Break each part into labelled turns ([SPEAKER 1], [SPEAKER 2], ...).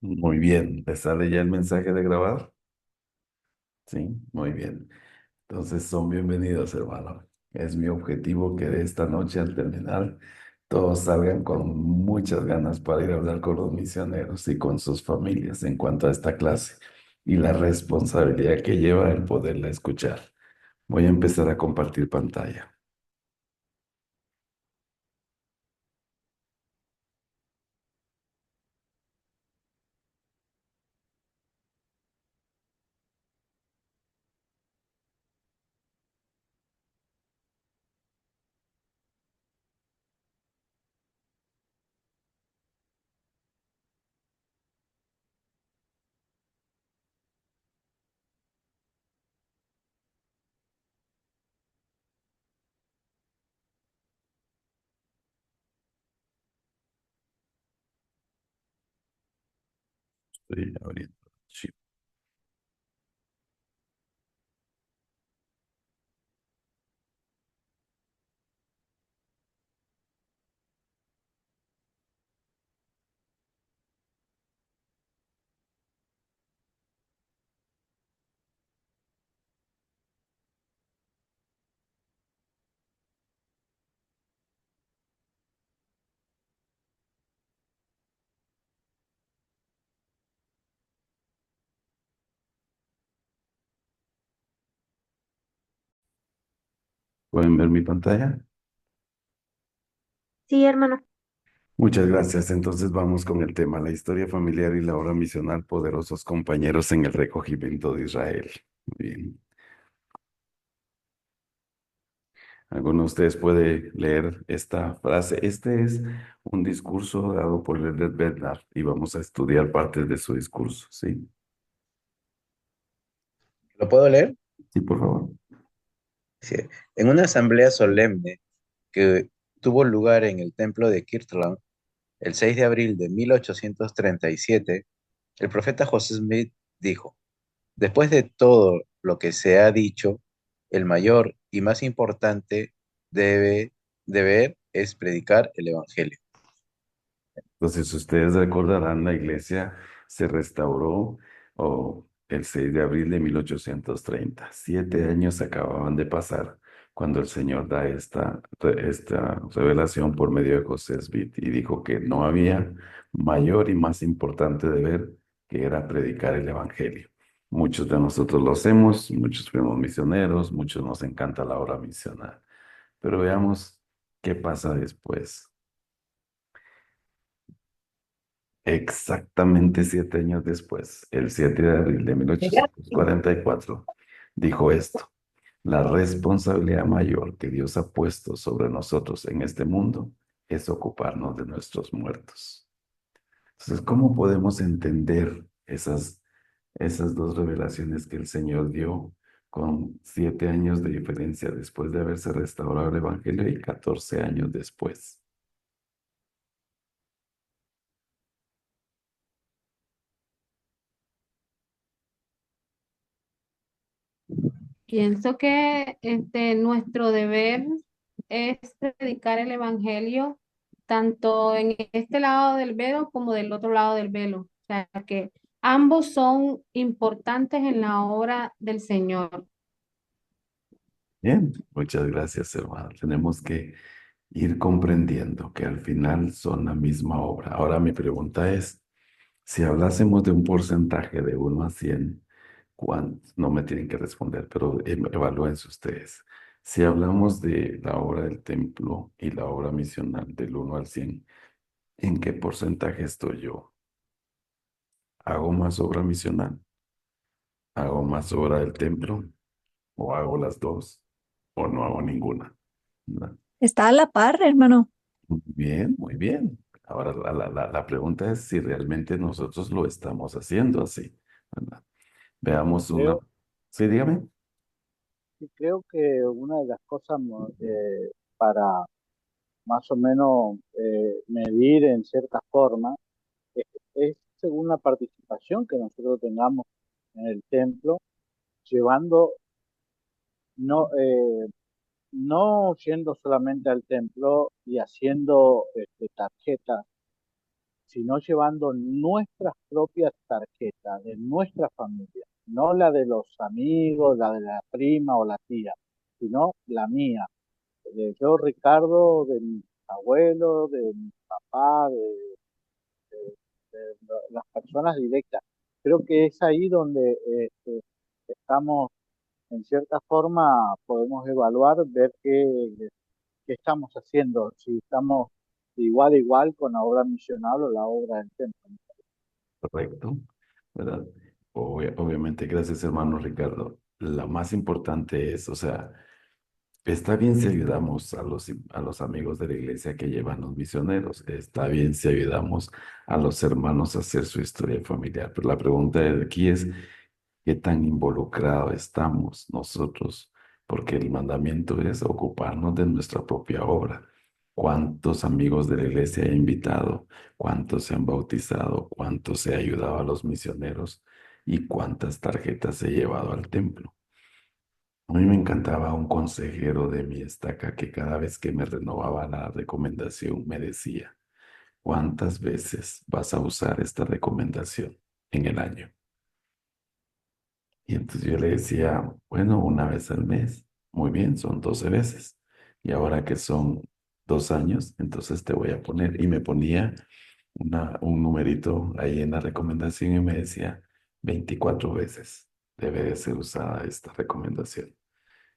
[SPEAKER 1] Muy bien. ¿Le sale ya el mensaje de grabar? Sí, muy bien. Entonces son bienvenidos, hermano. Es mi objetivo que de esta noche al terminar todos salgan con muchas ganas para ir a hablar con los misioneros y con sus familias en cuanto a esta clase y la responsabilidad que lleva el poderla escuchar. Voy a empezar a compartir pantalla. Estoy abriendo. Sí. ¿Pueden ver mi pantalla?
[SPEAKER 2] Sí, hermano.
[SPEAKER 1] Muchas gracias. Entonces vamos con el tema, la historia familiar y la obra misional, poderosos compañeros en el recogimiento de Israel. Muy bien. ¿Alguno de ustedes puede leer esta frase? Este es un discurso dado por Elder Bednar y vamos a estudiar partes de su discurso, ¿sí?
[SPEAKER 3] ¿Lo puedo leer?
[SPEAKER 1] Sí, por favor.
[SPEAKER 3] Sí. En una asamblea solemne que tuvo lugar en el templo de Kirtland el 6 de abril de 1837, el profeta José Smith dijo: después de todo lo que se ha dicho, el mayor y más importante debe, deber es predicar el Evangelio.
[SPEAKER 1] Entonces, ustedes recordarán, la iglesia se restauró el 6 de abril de 1830. 7 años acababan de pasar cuando el Señor da esta revelación por medio de José Smith y dijo que no había mayor y más importante deber que era predicar el Evangelio. Muchos de nosotros lo hacemos, muchos fuimos misioneros, muchos nos encanta la obra misional. Pero veamos qué pasa después. Exactamente 7 años después, el 7 de abril de 1844, dijo esto: la responsabilidad mayor que Dios ha puesto sobre nosotros en este mundo es ocuparnos de nuestros muertos. Entonces, ¿cómo podemos entender esas dos revelaciones que el Señor dio con 7 años de diferencia después de haberse restaurado el Evangelio y 14 años después?
[SPEAKER 4] Pienso que nuestro deber es predicar el evangelio tanto en este lado del velo como del otro lado del velo. O sea, que ambos son importantes en la obra del Señor.
[SPEAKER 1] Bien, muchas gracias, hermano. Tenemos que ir comprendiendo que al final son la misma obra. Ahora mi pregunta es, si hablásemos de un porcentaje de 1 a 100, ¿cuántos? No me tienen que responder, pero evalúense ustedes. Si hablamos de la obra del templo y la obra misional del 1 al 100, ¿en qué porcentaje estoy yo? ¿Hago más obra misional? ¿Hago más obra del templo? ¿O hago las dos? ¿O no hago ninguna? ¿Verdad?
[SPEAKER 2] Está a la par, hermano.
[SPEAKER 1] Muy bien, muy bien. Ahora la pregunta es si realmente nosotros lo estamos haciendo así, ¿verdad? Veamos una.
[SPEAKER 5] Creo,
[SPEAKER 1] Sí, dígame.
[SPEAKER 5] sí, creo que una de las cosas para más o menos medir en cierta forma es según la participación que nosotros tengamos en el templo, llevando, no, no yendo solamente al templo y haciendo tarjetas sino llevando nuestras propias tarjetas de nuestra familia, no la de los amigos, la de la prima o la tía, sino la mía. Yo, Ricardo, de mi abuelo, de mi papá, de las personas directas. Creo que es ahí donde estamos, en cierta forma, podemos evaluar, ver qué estamos haciendo, si estamos igual a igual con la obra misional o la obra del templo.
[SPEAKER 1] Correcto, ¿verdad? Obviamente, gracias, hermano Ricardo. Lo más importante es, o sea, está bien si ayudamos a los amigos de la iglesia que llevan los misioneros. Está bien si ayudamos a los hermanos a hacer su historia familiar. Pero la pregunta de aquí es, ¿qué tan involucrados estamos nosotros? Porque el mandamiento es ocuparnos de nuestra propia obra. ¿Cuántos amigos de la iglesia he invitado? ¿Cuántos se han bautizado? ¿Cuántos he ayudado a los misioneros? ¿Y cuántas tarjetas he llevado al templo? A mí me encantaba un consejero de mi estaca que cada vez que me renovaba la recomendación me decía, ¿cuántas veces vas a usar esta recomendación en el año? Y entonces yo le decía, bueno, una vez al mes. Muy bien, son 12 veces. Y ahora que son 2 años, entonces te voy a poner. Y me ponía un numerito ahí en la recomendación y me decía, 24 veces debe de ser usada esta recomendación.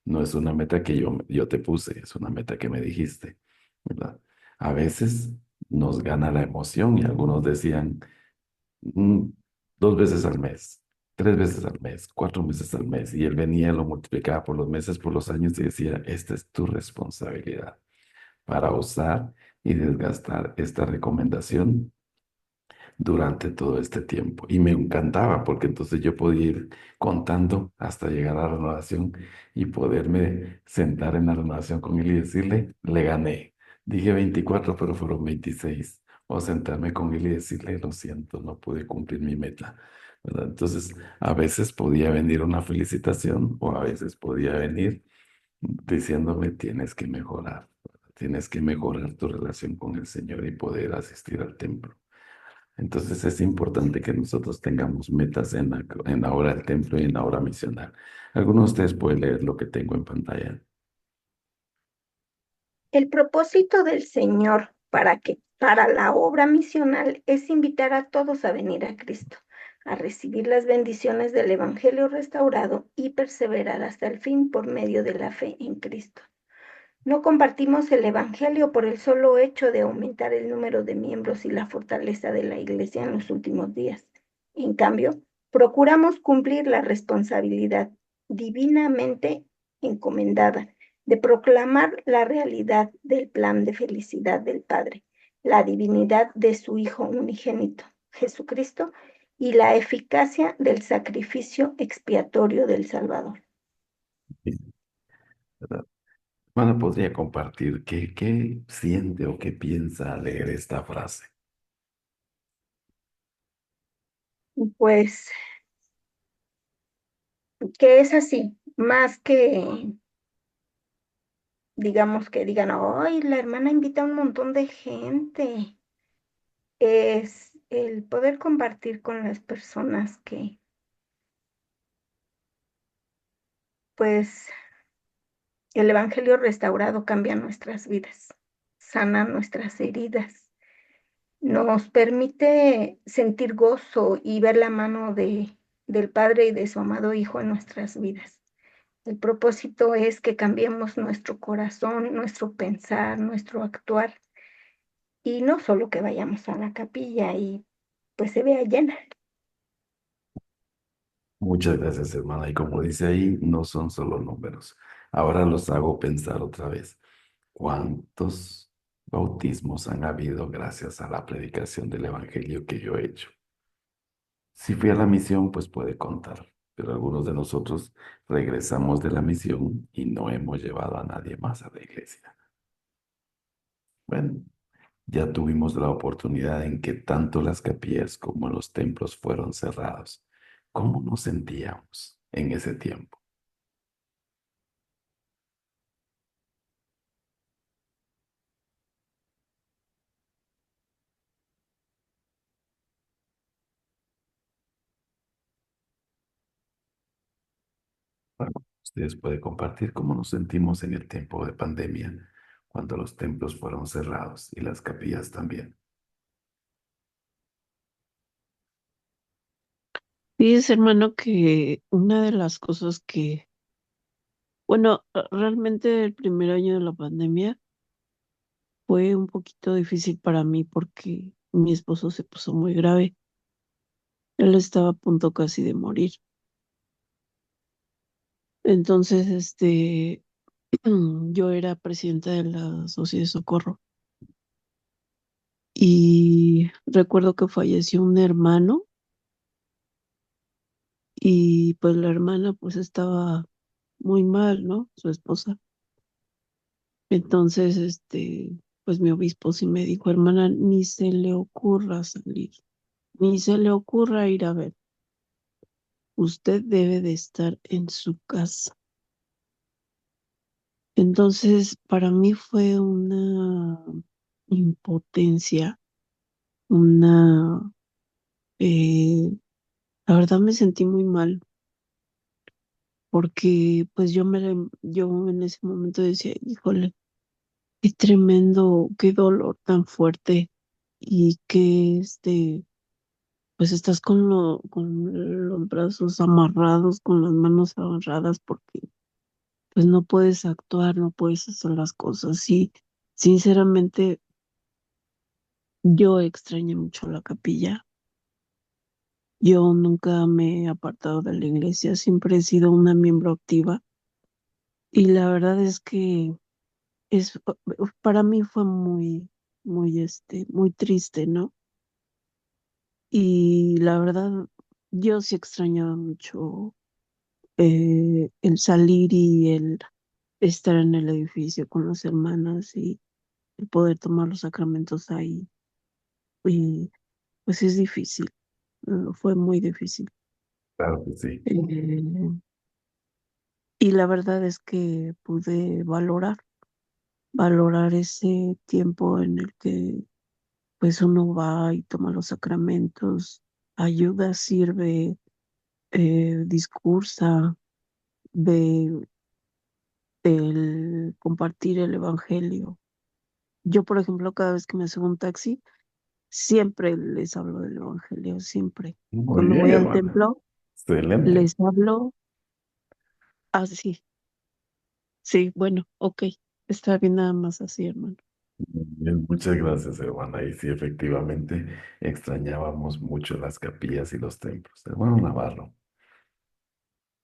[SPEAKER 1] No es una meta que yo te puse, es una meta que me dijiste, ¿verdad? A veces nos gana la emoción y algunos decían, "Mm, 2 veces al mes, 3 veces al mes, 4 meses al mes". Y él venía, lo multiplicaba por los meses, por los años y decía, esta es tu responsabilidad para usar y desgastar esta recomendación durante todo este tiempo. Y me encantaba porque entonces yo podía ir contando hasta llegar a la renovación y poderme sentar en la renovación con él y decirle, le gané. Dije 24 pero fueron 26. O sentarme con él y decirle, lo siento, no pude cumplir mi meta, ¿verdad? Entonces, a veces podía venir una felicitación o a veces podía venir diciéndome, tienes que mejorar tu relación con el Señor y poder asistir al templo. Entonces es importante que nosotros tengamos metas en la hora del templo y en la hora misional. ¿Alguno de ustedes puede leer lo que tengo en pantalla?
[SPEAKER 6] El propósito del Señor para la obra misional es invitar a todos a venir a Cristo, a recibir las bendiciones del Evangelio restaurado y perseverar hasta el fin por medio de la fe en Cristo. No compartimos el Evangelio por el solo hecho de aumentar el número de miembros y la fortaleza de la Iglesia en los últimos días. En cambio, procuramos cumplir la responsabilidad divinamente encomendada de proclamar la realidad del plan de felicidad del Padre, la divinidad de su Hijo unigénito, Jesucristo, y la eficacia del sacrificio expiatorio del Salvador.
[SPEAKER 1] ¿Verdad? Bueno, podría compartir qué siente o qué piensa al leer esta frase.
[SPEAKER 6] Pues que es así, más que digamos que digan, ay, la hermana invita a un montón de gente, es el poder compartir con las personas que, pues, el Evangelio restaurado cambia nuestras vidas, sana nuestras heridas, nos permite sentir gozo y ver la mano del Padre y de su amado Hijo en nuestras vidas. El propósito es que cambiemos nuestro corazón, nuestro pensar, nuestro actuar, y no solo que vayamos a la capilla y pues se vea llena.
[SPEAKER 1] Muchas gracias, hermana. Y como dice ahí, no son solo números. Ahora los hago pensar otra vez. ¿Cuántos bautismos han habido gracias a la predicación del Evangelio que yo he hecho? Si fui a la misión, pues puede contar, pero algunos de nosotros regresamos de la misión y no hemos llevado a nadie más a la iglesia. Bueno, ya tuvimos la oportunidad en que tanto las capillas como los templos fueron cerrados. ¿Cómo nos sentíamos en ese tiempo? Bueno, ustedes pueden compartir cómo nos sentimos en el tiempo de pandemia, cuando los templos fueron cerrados y las capillas también.
[SPEAKER 7] Fíjese, hermano, que una de las cosas bueno, realmente el primer año de la pandemia fue un poquito difícil para mí porque mi esposo se puso muy grave. Él estaba a punto casi de morir. Entonces, yo era presidenta de la Sociedad de Socorro y recuerdo que falleció un hermano y pues la hermana pues estaba muy mal, ¿no? Su esposa. Entonces, pues mi obispo sí me dijo, hermana, ni se le ocurra salir, ni se le ocurra ir a ver. Usted debe de estar en su casa. Entonces, para mí fue una impotencia, una, eh, la verdad me sentí muy mal, porque pues yo en ese momento decía, híjole, qué tremendo, qué dolor tan fuerte y que pues estás con los brazos amarrados, con las manos agarradas, porque pues no puedes actuar, no puedes hacer las cosas. Y sinceramente, yo extrañé mucho la capilla. Yo nunca me he apartado de la iglesia, siempre he sido una miembro activa. Y la verdad es que es, para mí fue muy triste, ¿no? Y la verdad, yo sí extrañaba mucho el salir y el estar en el edificio con las hermanas y el poder tomar los sacramentos ahí. Y pues es difícil, fue muy difícil.
[SPEAKER 1] Claro que sí.
[SPEAKER 7] Eh, y la verdad es que pude valorar ese tiempo en el que pues uno va y toma los sacramentos, ayuda, sirve, discursa, de el compartir el evangelio. Yo, por ejemplo, cada vez que me subo a un taxi, siempre les hablo del evangelio, siempre.
[SPEAKER 1] Muy
[SPEAKER 7] Cuando
[SPEAKER 1] bien,
[SPEAKER 7] voy al
[SPEAKER 1] hermana.
[SPEAKER 7] templo,
[SPEAKER 1] Excelente.
[SPEAKER 7] les hablo así. Sí, bueno, ok. Está bien nada más así, hermano.
[SPEAKER 1] Bien, muchas gracias, hermana. Y sí, efectivamente, extrañábamos mucho las capillas y los templos. Hermano Navarro.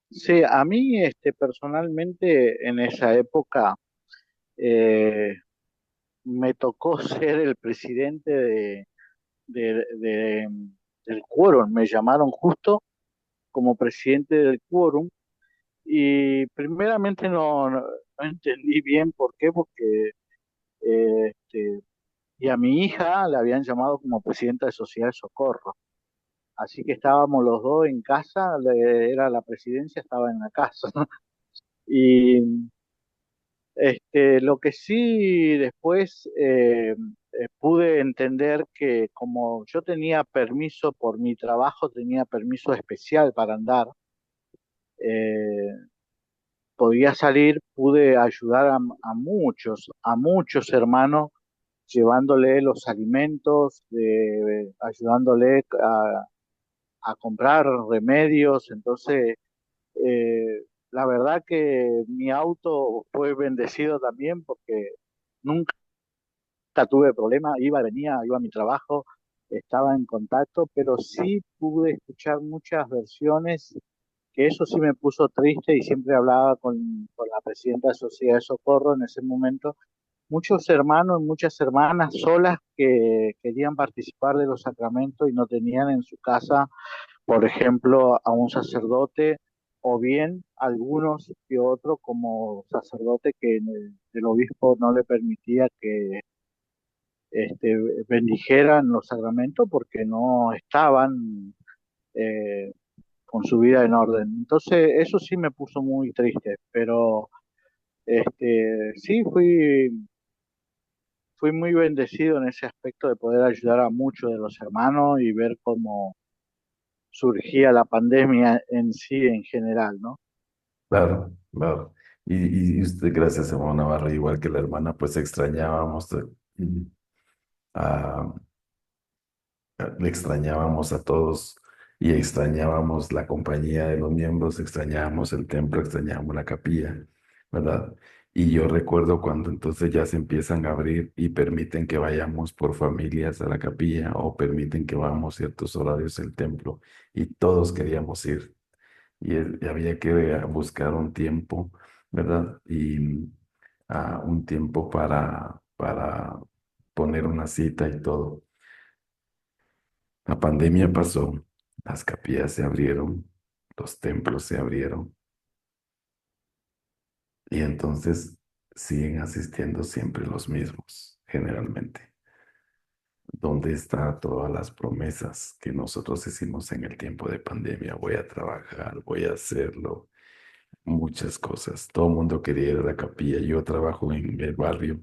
[SPEAKER 5] Sí, a mí personalmente en esa época eh, me tocó ser el presidente de- del quórum. Me llamaron justo como presidente del quórum y primeramente no entendí bien por qué, porque y a mi hija la habían llamado como presidenta de Sociedad de Socorro. Así que estábamos los dos en casa, era la presidencia, estaba en la casa. Y lo que sí después pude entender que como yo tenía permiso por mi trabajo, tenía permiso especial para andar, eh, podía salir, pude ayudar a muchos hermanos, llevándole los alimentos, ayudándole a comprar remedios. Entonces, la verdad que mi auto fue bendecido también porque nunca tuve problema, iba, venía, iba a mi trabajo, estaba en contacto, pero sí pude escuchar muchas versiones, que eso sí me puso triste y siempre hablaba con la presidenta de Sociedad de Socorro en ese momento. Muchos hermanos y muchas hermanas solas que querían participar de los sacramentos y no tenían en su casa, por ejemplo, a un sacerdote, o bien algunos que otros como sacerdote que el obispo no le permitía que este, bendijeran los sacramentos porque no estaban eh, con su vida en orden. Entonces, eso sí me puso muy triste, pero sí fui muy bendecido en ese aspecto de poder ayudar a muchos de los hermanos y ver cómo surgía la pandemia en sí en general, ¿no?
[SPEAKER 1] Claro, claro. Y usted, gracias, hermano Navarro, igual que la hermana, pues extrañábamos a, le extrañábamos a todos y extrañábamos la compañía de los miembros, extrañábamos el templo, extrañábamos la capilla, ¿verdad? Y yo recuerdo cuando entonces ya se empiezan a abrir y permiten que vayamos por familias a la capilla o permiten que vamos ciertos horarios al templo y todos queríamos ir y había que buscar un tiempo, ¿verdad? Y un tiempo para poner una cita y todo. La pandemia pasó, las capillas se abrieron, los templos se abrieron y entonces siguen asistiendo siempre los mismos, generalmente. ¿Dónde están todas las promesas que nosotros hicimos en el tiempo de pandemia? Voy a trabajar, voy a hacerlo, muchas cosas. Todo el mundo quería ir a la capilla. Yo trabajo en el barrio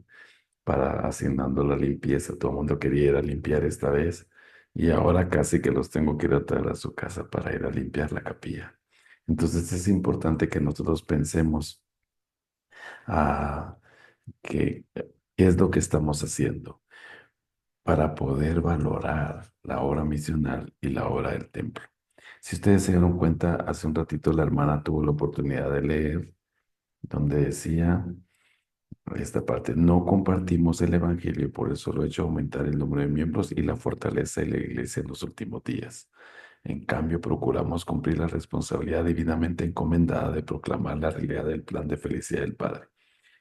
[SPEAKER 1] para haciendo la limpieza. Todo el mundo quería ir a limpiar esta vez y ahora casi que los tengo que ir a traer a su casa para ir a limpiar la capilla. Entonces es importante que nosotros pensemos a qué es lo que estamos haciendo para poder valorar la obra misional y la obra del templo. Si ustedes se dieron cuenta, hace un ratito la hermana tuvo la oportunidad de leer donde decía esta parte, no compartimos el evangelio y por eso lo he hecho aumentar el número de miembros y la fortaleza de la iglesia en los últimos días. En cambio, procuramos cumplir la responsabilidad divinamente encomendada de proclamar la realidad del plan de felicidad del Padre.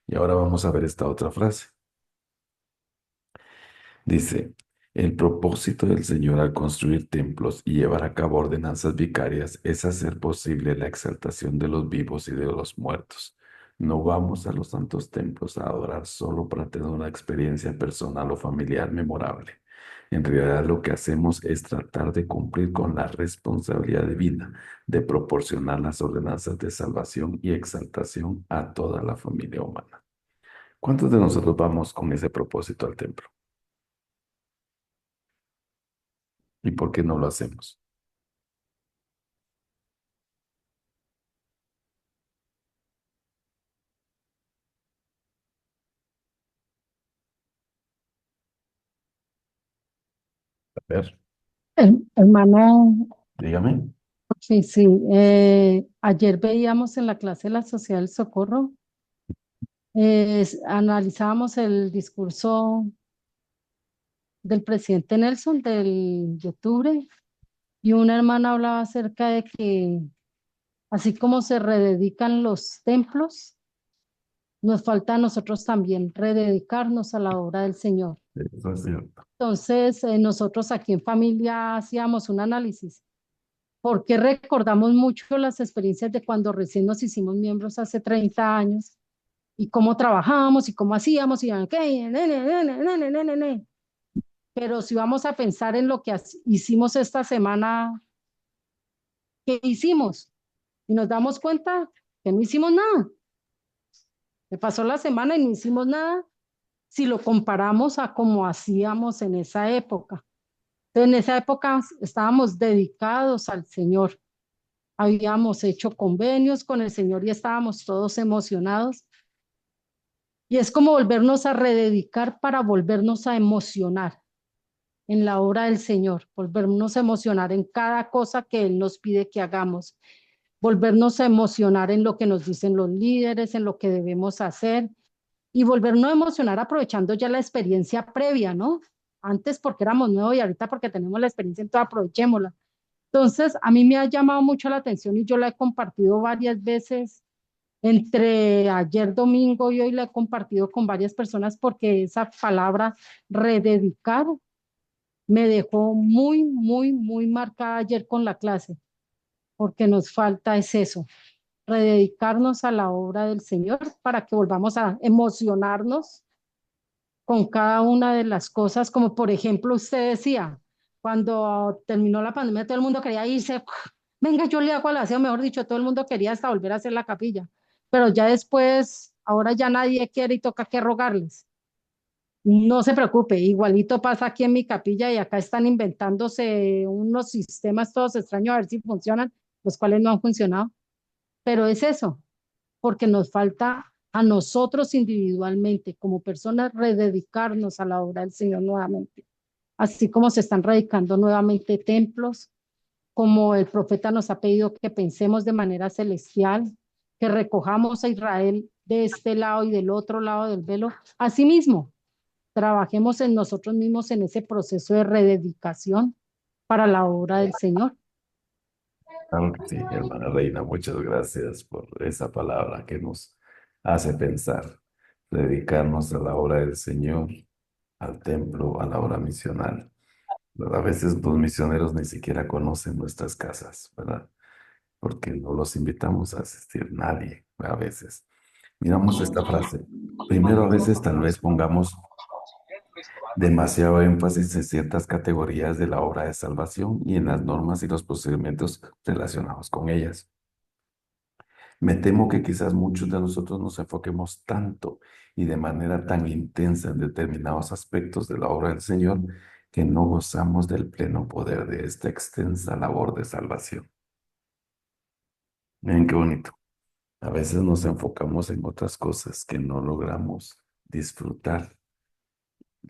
[SPEAKER 1] Y ahora vamos a ver esta otra frase. Dice, el propósito del Señor al construir templos y llevar a cabo ordenanzas vicarias es hacer posible la exaltación de los vivos y de los muertos. No vamos a los santos templos a adorar solo para tener una experiencia personal o familiar memorable. En realidad lo que hacemos es tratar de cumplir con la responsabilidad divina de proporcionar las ordenanzas de salvación y exaltación a toda la familia humana. ¿Cuántos de nosotros vamos con ese propósito al templo? ¿Y por qué no lo hacemos? A ver,
[SPEAKER 8] Hermano,
[SPEAKER 1] dígame.
[SPEAKER 8] sí, sí. Ayer veíamos en la clase de la Sociedad del Socorro, analizábamos el discurso del presidente Nelson de octubre y una hermana hablaba acerca de que así como se rededican los templos, nos falta a nosotros también rededicarnos a la obra del Señor.
[SPEAKER 1] Eso es cierto.
[SPEAKER 8] Entonces, nosotros aquí en familia hacíamos un análisis. Porque recordamos mucho las experiencias de cuando recién nos hicimos miembros hace 30 años y cómo trabajábamos y cómo hacíamos y okay, pero si vamos a pensar en lo que hicimos esta semana, ¿qué hicimos? Y nos damos cuenta que no hicimos nada. Me pasó la semana y no hicimos nada si lo comparamos a cómo hacíamos en esa época. Entonces, en esa época estábamos dedicados al Señor. Habíamos hecho convenios con el Señor y estábamos todos emocionados. Y es como volvernos a rededicar para volvernos a emocionar en la obra del Señor, volvernos a emocionar en cada cosa que Él nos pide que hagamos, volvernos a emocionar en lo que nos dicen los líderes, en lo que debemos hacer y volvernos a emocionar aprovechando ya la experiencia previa, ¿no? Antes porque éramos nuevos y ahorita porque tenemos la experiencia, entonces aprovechémosla. Entonces, a mí me ha llamado mucho la atención y yo la he compartido varias veces entre ayer domingo y hoy la he compartido con varias personas porque esa palabra rededicar me dejó muy, muy, muy marcada ayer con la clase, porque nos falta es eso, rededicarnos a la obra del Señor para que volvamos a emocionarnos con cada una de las cosas, como por ejemplo usted decía, cuando terminó la pandemia todo el mundo quería irse, venga, yo le hago al aseo, mejor dicho, todo el mundo quería hasta volver a hacer la capilla, pero ya después, ahora ya nadie quiere y toca que rogarles. No se preocupe, igualito pasa aquí en mi capilla y acá están inventándose unos sistemas todos extraños a ver si funcionan, los cuales no han funcionado, pero es eso, porque nos falta a nosotros individualmente, como personas, rededicarnos a la obra del Señor nuevamente, así como se están radicando nuevamente templos, como el profeta nos ha pedido que pensemos de manera celestial, que recojamos a Israel de este lado y del otro lado del velo. Asimismo, trabajemos en nosotros mismos en ese proceso de rededicación para la obra del Señor.
[SPEAKER 1] Claro que sí, hermana Reina, muchas gracias por esa palabra que nos hace pensar, dedicarnos a la obra del Señor, al templo, a la obra misional. ¿Verdad? A veces los misioneros ni siquiera conocen nuestras casas, ¿verdad? Porque no los invitamos a asistir nadie, a veces. Miramos esta frase. Primero, a veces tal vez pongamos demasiado énfasis en ciertas categorías de la obra de salvación y en las normas y los procedimientos relacionados con ellas. Me temo que quizás muchos de nosotros nos enfoquemos tanto y de manera tan intensa en determinados aspectos de la obra del Señor que no gozamos del pleno poder de esta extensa labor de salvación. Miren qué bonito. A veces nos enfocamos en otras cosas que no logramos disfrutar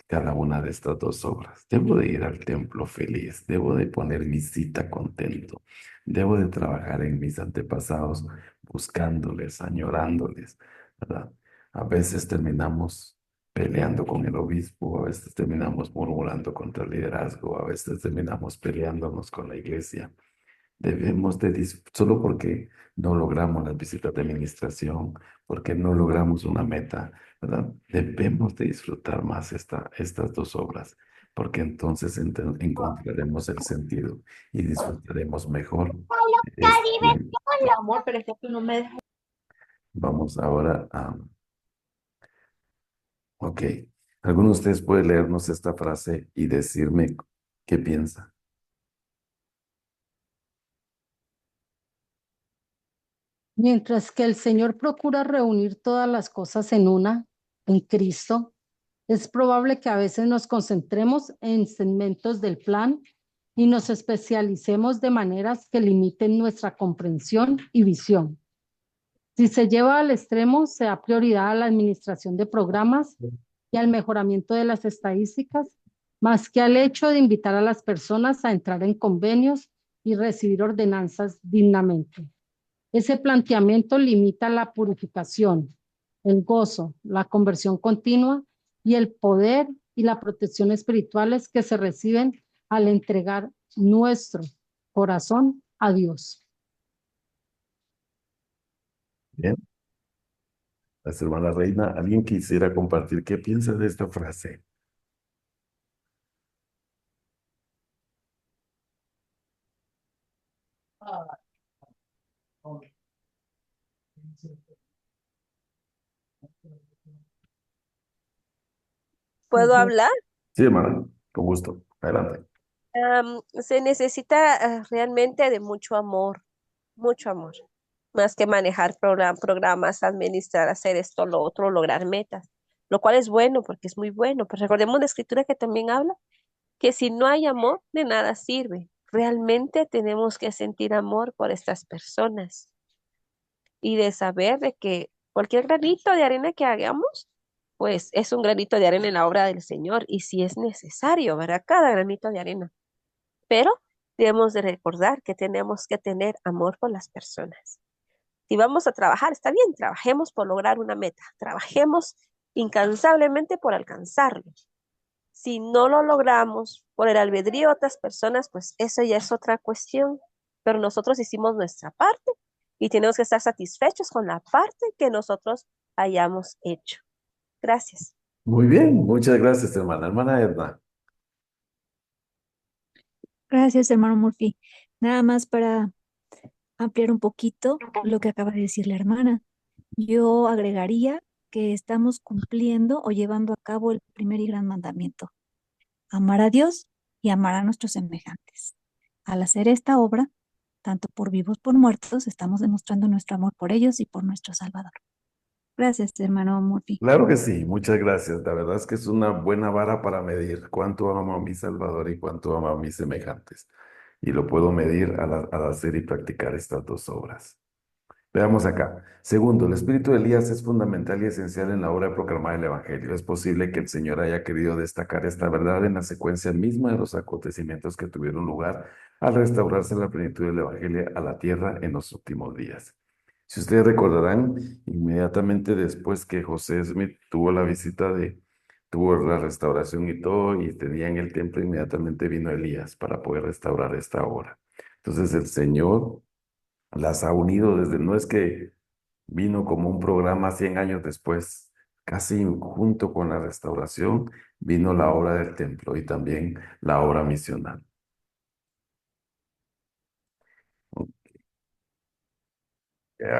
[SPEAKER 1] cada una de estas dos obras. Debo de ir al templo feliz, debo de poner mi cita contento, debo de trabajar en mis antepasados buscándoles, añorándoles, ¿verdad? A veces terminamos peleando con el obispo, a veces terminamos murmurando contra el liderazgo, a veces terminamos peleándonos con la iglesia. Debemos de, solo porque no logramos las visitas de administración, porque no logramos una meta, ¿verdad? Debemos de disfrutar más estas dos obras, porque entonces encontraremos el sentido y disfrutaremos mejor.
[SPEAKER 6] Amor, pero es que tú no me dejas.
[SPEAKER 1] Vamos ahora a... Ok. ¿Alguno de ustedes puede leernos esta frase y decirme qué piensa?
[SPEAKER 8] Mientras que el Señor procura reunir todas las cosas en una, en Cristo, es probable que a veces nos concentremos en segmentos del plan y nos especialicemos de maneras que limiten nuestra comprensión y visión. Si se lleva al extremo, se da prioridad a la administración de programas y al mejoramiento de las estadísticas, más que al hecho de invitar a las personas a entrar en convenios y recibir ordenanzas dignamente. Ese planteamiento limita la purificación, el gozo, la conversión continua y el poder y la protección espirituales que se reciben al entregar nuestro corazón a Dios.
[SPEAKER 1] Bien. La hermana Reina, ¿alguien quisiera compartir qué piensa de esta frase?
[SPEAKER 9] ¿Puedo hablar?
[SPEAKER 1] Sí, hermana, con gusto. Adelante.
[SPEAKER 9] Se necesita realmente de mucho amor, más que manejar programas, administrar, hacer esto, lo otro, lograr metas, lo cual es bueno porque es muy bueno. Pero recordemos la escritura que también habla que si no hay amor, de nada sirve. Realmente tenemos que sentir amor por estas personas y de saber de que cualquier granito de arena que hagamos, pues es un granito de arena en la obra del Señor y si es necesario, ¿verdad? Cada granito de arena. Pero debemos de recordar que tenemos que tener amor por las personas. Si vamos a trabajar, está bien, trabajemos por lograr una meta, trabajemos incansablemente por alcanzarlo. Si no lo logramos por el albedrío de otras personas, pues eso ya es otra cuestión. Pero nosotros hicimos nuestra parte y tenemos que estar satisfechos con la parte que nosotros hayamos hecho. Gracias.
[SPEAKER 1] Muy bien, muchas gracias, hermana. Hermana Edna.
[SPEAKER 2] Gracias, hermano Murphy. Nada más para ampliar un poquito lo que acaba de decir la hermana. Yo agregaría que estamos cumpliendo o llevando a cabo el primer y gran mandamiento: amar a Dios y amar a nuestros semejantes. Al hacer esta obra, tanto por vivos por muertos, estamos demostrando nuestro amor por ellos y por nuestro Salvador. Gracias, hermano Murphy.
[SPEAKER 1] Claro que sí, muchas gracias. La verdad es que es una buena vara para medir cuánto amo a mi Salvador y cuánto amo a mis semejantes. Y lo puedo medir al hacer y practicar estas dos obras. Veamos acá. Segundo, el espíritu de Elías es fundamental y esencial en la obra de proclamar el Evangelio. Es posible que el Señor haya querido destacar esta verdad en la secuencia misma de los acontecimientos que tuvieron lugar al restaurarse la plenitud del Evangelio a la tierra en los últimos días. Si ustedes recordarán, inmediatamente después que José Smith tuvo la restauración y todo, y tenía en el templo, inmediatamente vino Elías para poder restaurar esta obra. Entonces el Señor las ha unido desde, no es que vino como un programa 100 años después, casi junto con la restauración, vino la obra del templo y también la obra misional.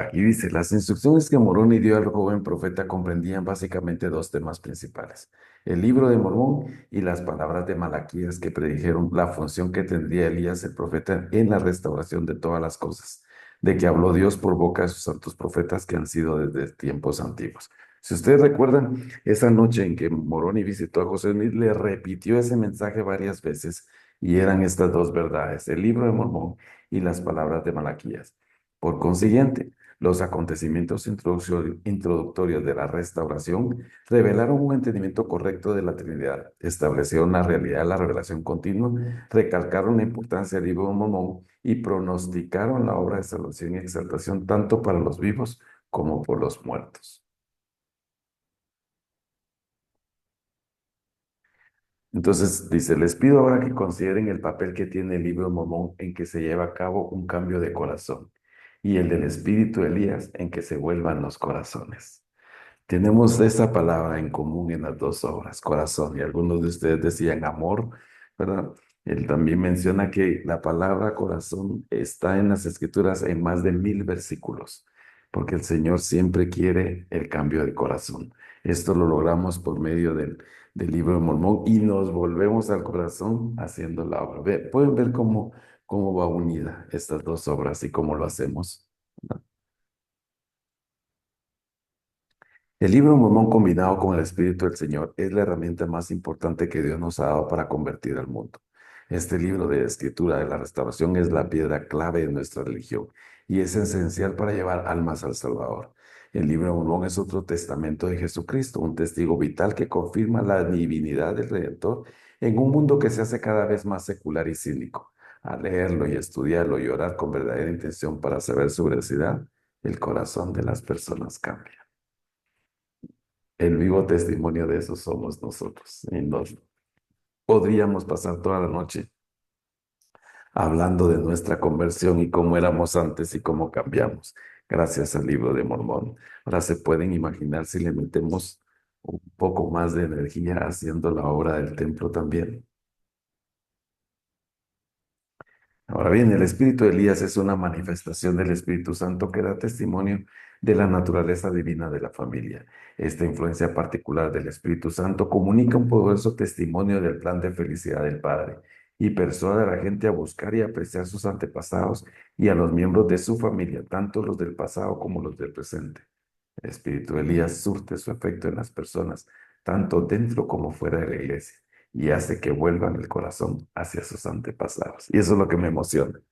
[SPEAKER 1] Aquí dice, las instrucciones que Moroni dio al joven profeta comprendían básicamente dos temas principales: el libro de Mormón y las palabras de Malaquías que predijeron la función que tendría Elías el profeta en la restauración de todas las cosas, de que habló Dios por boca de sus santos profetas que han sido desde tiempos antiguos. Si ustedes recuerdan, esa noche en que Moroni visitó a José Smith, le repitió ese mensaje varias veces y eran estas dos verdades: el libro de Mormón y las palabras de Malaquías. Por consiguiente, los acontecimientos introductorios de la restauración revelaron un entendimiento correcto de la Trinidad, establecieron la realidad de la revelación continua, recalcaron la importancia del libro de Mormón y pronosticaron la obra de salvación y exaltación tanto para los vivos como por los muertos. Entonces dice, les pido ahora que consideren el papel que tiene el libro de Mormón en que se lleva a cabo un cambio de corazón y el del espíritu de Elías en que se vuelvan los corazones. Tenemos esa palabra en común en las dos obras, corazón, y algunos de ustedes decían amor, ¿verdad? Él también menciona que la palabra corazón está en las Escrituras en más de 1000 versículos, porque el Señor siempre quiere el cambio de corazón. Esto lo logramos por medio del libro de Mormón y nos volvemos al corazón haciendo la obra. Pueden ver cómo va unida estas dos obras y cómo lo hacemos. El libro de Mormón combinado con el Espíritu del Señor es la herramienta más importante que Dios nos ha dado para convertir al mundo. Este libro de escritura de la restauración es la piedra clave de nuestra religión y es esencial para llevar almas al Salvador. El libro de Mormón es otro testamento de Jesucristo, un testigo vital que confirma la divinidad del Redentor en un mundo que se hace cada vez más secular y cínico. Al leerlo y estudiarlo y orar con verdadera intención para saber su veracidad, el corazón de las personas cambia. El vivo testimonio de eso somos nosotros. Y nos podríamos pasar toda la noche hablando de nuestra conversión y cómo éramos antes y cómo cambiamos gracias al libro de Mormón. Ahora se pueden imaginar si le metemos un poco más de energía haciendo la obra del templo también. Ahora bien, el espíritu de Elías es una manifestación del Espíritu Santo que da testimonio de la naturaleza divina de la familia. Esta influencia particular del Espíritu Santo comunica un poderoso testimonio del plan de felicidad del Padre y persuade a la gente a buscar y apreciar sus antepasados y a los miembros de su familia, tanto los del pasado como los del presente. El espíritu de Elías surte su efecto en las personas, tanto dentro como fuera de la iglesia, y hace que vuelvan el corazón hacia sus antepasados. Y eso es lo que me emociona. O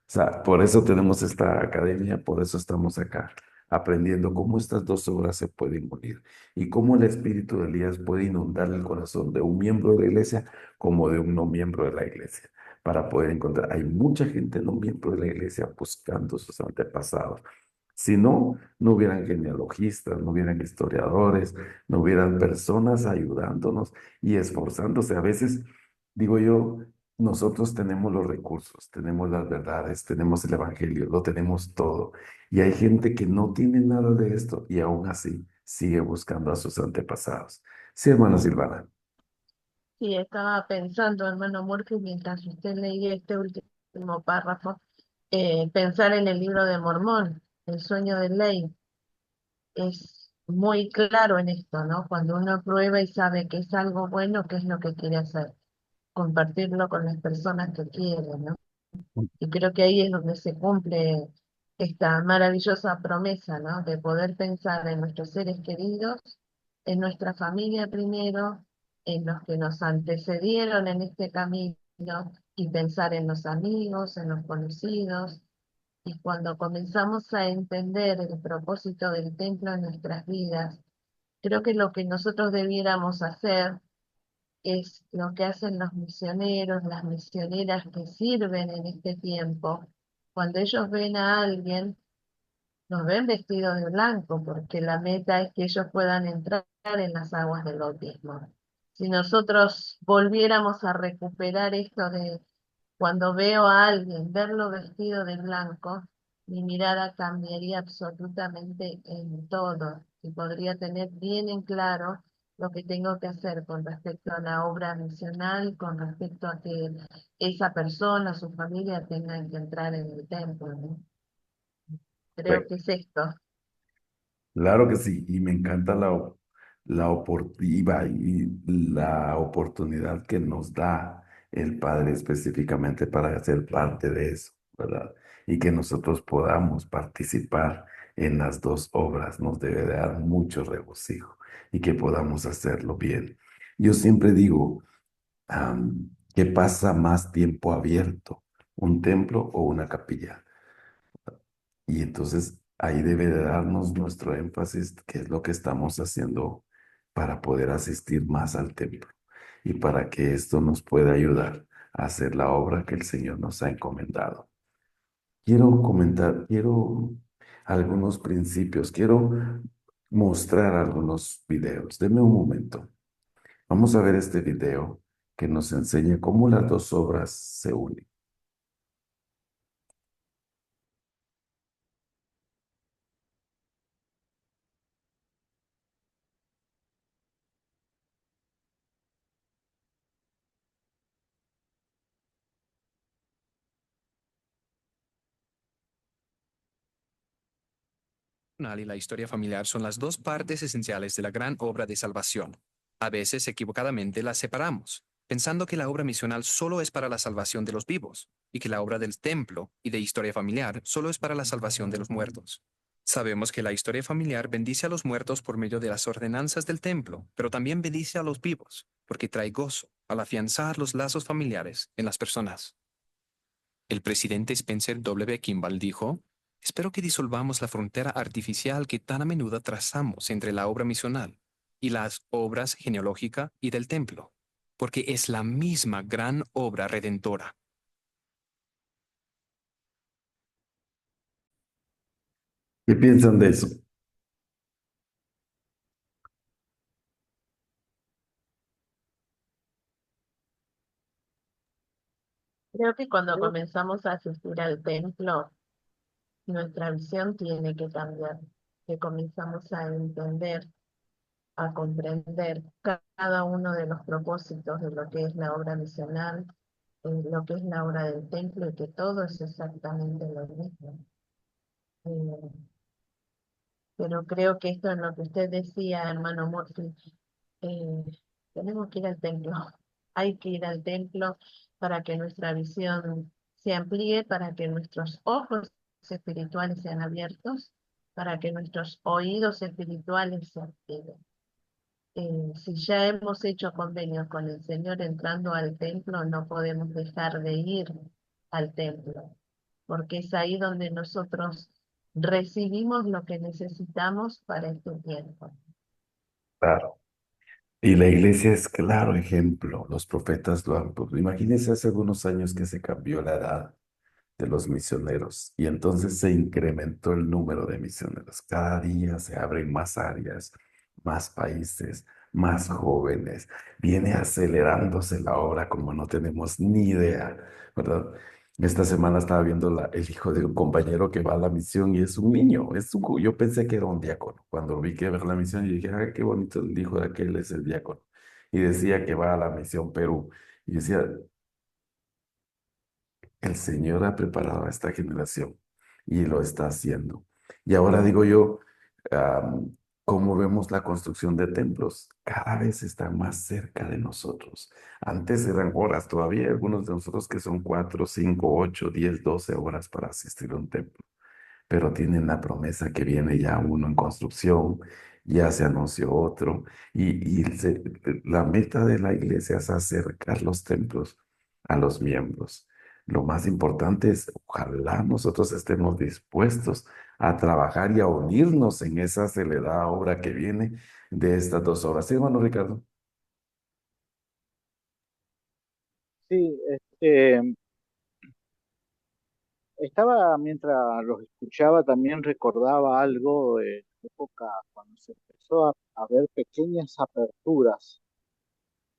[SPEAKER 1] sea, por eso tenemos esta academia, por eso estamos acá, aprendiendo cómo estas dos obras se pueden unir y cómo el espíritu de Elías puede inundar el corazón de un miembro de la iglesia como de un no miembro de la iglesia, para poder encontrar. Hay mucha gente no miembro de la iglesia buscando sus antepasados. Si no, no hubieran genealogistas, no hubieran historiadores, no hubieran personas ayudándonos y esforzándose. A veces, digo yo, nosotros tenemos los recursos, tenemos las verdades, tenemos el evangelio, lo tenemos todo. Y hay gente que no tiene nada de esto y aún así sigue buscando a sus antepasados. Sí, hermana Silvana.
[SPEAKER 10] Sí, estaba pensando, hermano Murphy, mientras usted leía este último párrafo, pensar en el libro de Mormón, el sueño de ley, es muy claro en esto, ¿no? Cuando uno prueba y sabe que es algo bueno, ¿qué es lo que quiere hacer? Compartirlo con las personas que quiere, ¿no? Y creo que ahí es donde se cumple esta maravillosa promesa, ¿no? De poder pensar en nuestros seres queridos, en nuestra familia primero, en los que nos antecedieron en este camino y pensar en los amigos, en los conocidos, Y cuando comenzamos a entender el propósito del templo en nuestras vidas, creo que lo que nosotros debiéramos hacer es lo que hacen los misioneros, las misioneras que sirven en este tiempo. Cuando ellos ven a alguien, nos ven vestidos de blanco, porque la meta es que ellos puedan entrar en las aguas del bautismo. Si nosotros volviéramos a recuperar esto de cuando veo a alguien, verlo vestido de blanco, mi mirada cambiaría absolutamente en todo y podría tener bien en claro lo que tengo que hacer con respecto a la obra misional, con respecto a que esa persona, su familia tengan que entrar en el templo, ¿no? Creo
[SPEAKER 1] Pues,
[SPEAKER 10] que es esto.
[SPEAKER 1] claro que sí, y me encanta la oportunidad que nos da el Padre específicamente para ser parte de eso, ¿verdad? Y que nosotros podamos participar en las dos obras nos debe de dar mucho regocijo y que podamos hacerlo bien. Yo siempre digo, ¿qué pasa más tiempo abierto? ¿Un templo o una capilla? Y entonces ahí debe de darnos nuestro énfasis, qué es lo que estamos haciendo para poder asistir más al templo y para que esto nos pueda ayudar a hacer la obra que el Señor nos ha encomendado. Quiero algunos principios, quiero mostrar algunos videos. Deme un momento. Vamos a ver este video que nos enseña cómo las dos obras se unen.
[SPEAKER 11] Y la historia familiar son las dos partes esenciales de la gran obra de salvación. A veces, equivocadamente, las separamos, pensando que la obra misional solo es para la salvación de los vivos y que la obra del templo y de historia familiar solo es para la salvación de los muertos. Sabemos que la historia familiar bendice a los muertos por medio de las ordenanzas del templo, pero también bendice a los vivos, porque trae gozo al afianzar los lazos familiares en las personas. El presidente Spencer W. Kimball dijo: espero que disolvamos la frontera artificial que tan a menudo trazamos entre la obra misional y las obras genealógica y del templo, porque es la misma gran obra redentora.
[SPEAKER 1] ¿Qué piensan de eso?
[SPEAKER 10] Creo que cuando comenzamos a asistir al templo, nuestra visión tiene que cambiar, que comenzamos a entender, a comprender cada uno de los propósitos de lo que es la obra misional, lo que es la obra del templo y que todo es exactamente lo mismo. Eh, pero creo que esto es lo que usted decía, hermano Murphy, eh, tenemos que ir al templo, hay que ir al templo para que nuestra visión se amplíe, para que nuestros ojos espirituales sean abiertos, para que nuestros oídos espirituales se activen. Si ya hemos hecho convenios con el Señor entrando al templo, no podemos dejar de ir al templo, porque es ahí donde nosotros recibimos lo que necesitamos para este tiempo.
[SPEAKER 1] Claro. Y la iglesia es claro ejemplo. Los profetas lo han... Imagínense hace algunos años que se cambió la edad de los misioneros y entonces se incrementó el número de misioneros. Cada día se abren más áreas, más países, más jóvenes. Viene acelerándose la obra como no tenemos ni idea, ¿verdad? Esta semana estaba viendo el hijo de un compañero que va a la misión y es un niño, yo pensé que era un diácono. Cuando vi que ver la misión, y dije, ah, qué bonito, el hijo de aquel es el diácono. Y decía que va a la misión Perú. Y decía, el Señor ha preparado a esta generación y lo está haciendo. Y ahora digo yo, ¿cómo vemos la construcción de templos? Cada vez están más cerca de nosotros. Antes eran horas, todavía hay algunos de nosotros que son 4, 5, 8, 10, 12 horas para asistir a un templo, pero tienen la promesa que viene ya uno en construcción, ya se anunció otro, la meta de la iglesia es acercar los templos a los miembros. Lo más importante es, ojalá nosotros estemos dispuestos a trabajar y a unirnos en esa acelerada obra que viene de estas 2 horas. ¿Sí, hermano Ricardo?
[SPEAKER 5] Sí, estaba, mientras los escuchaba, también recordaba algo de la época cuando se empezó a ver pequeñas aperturas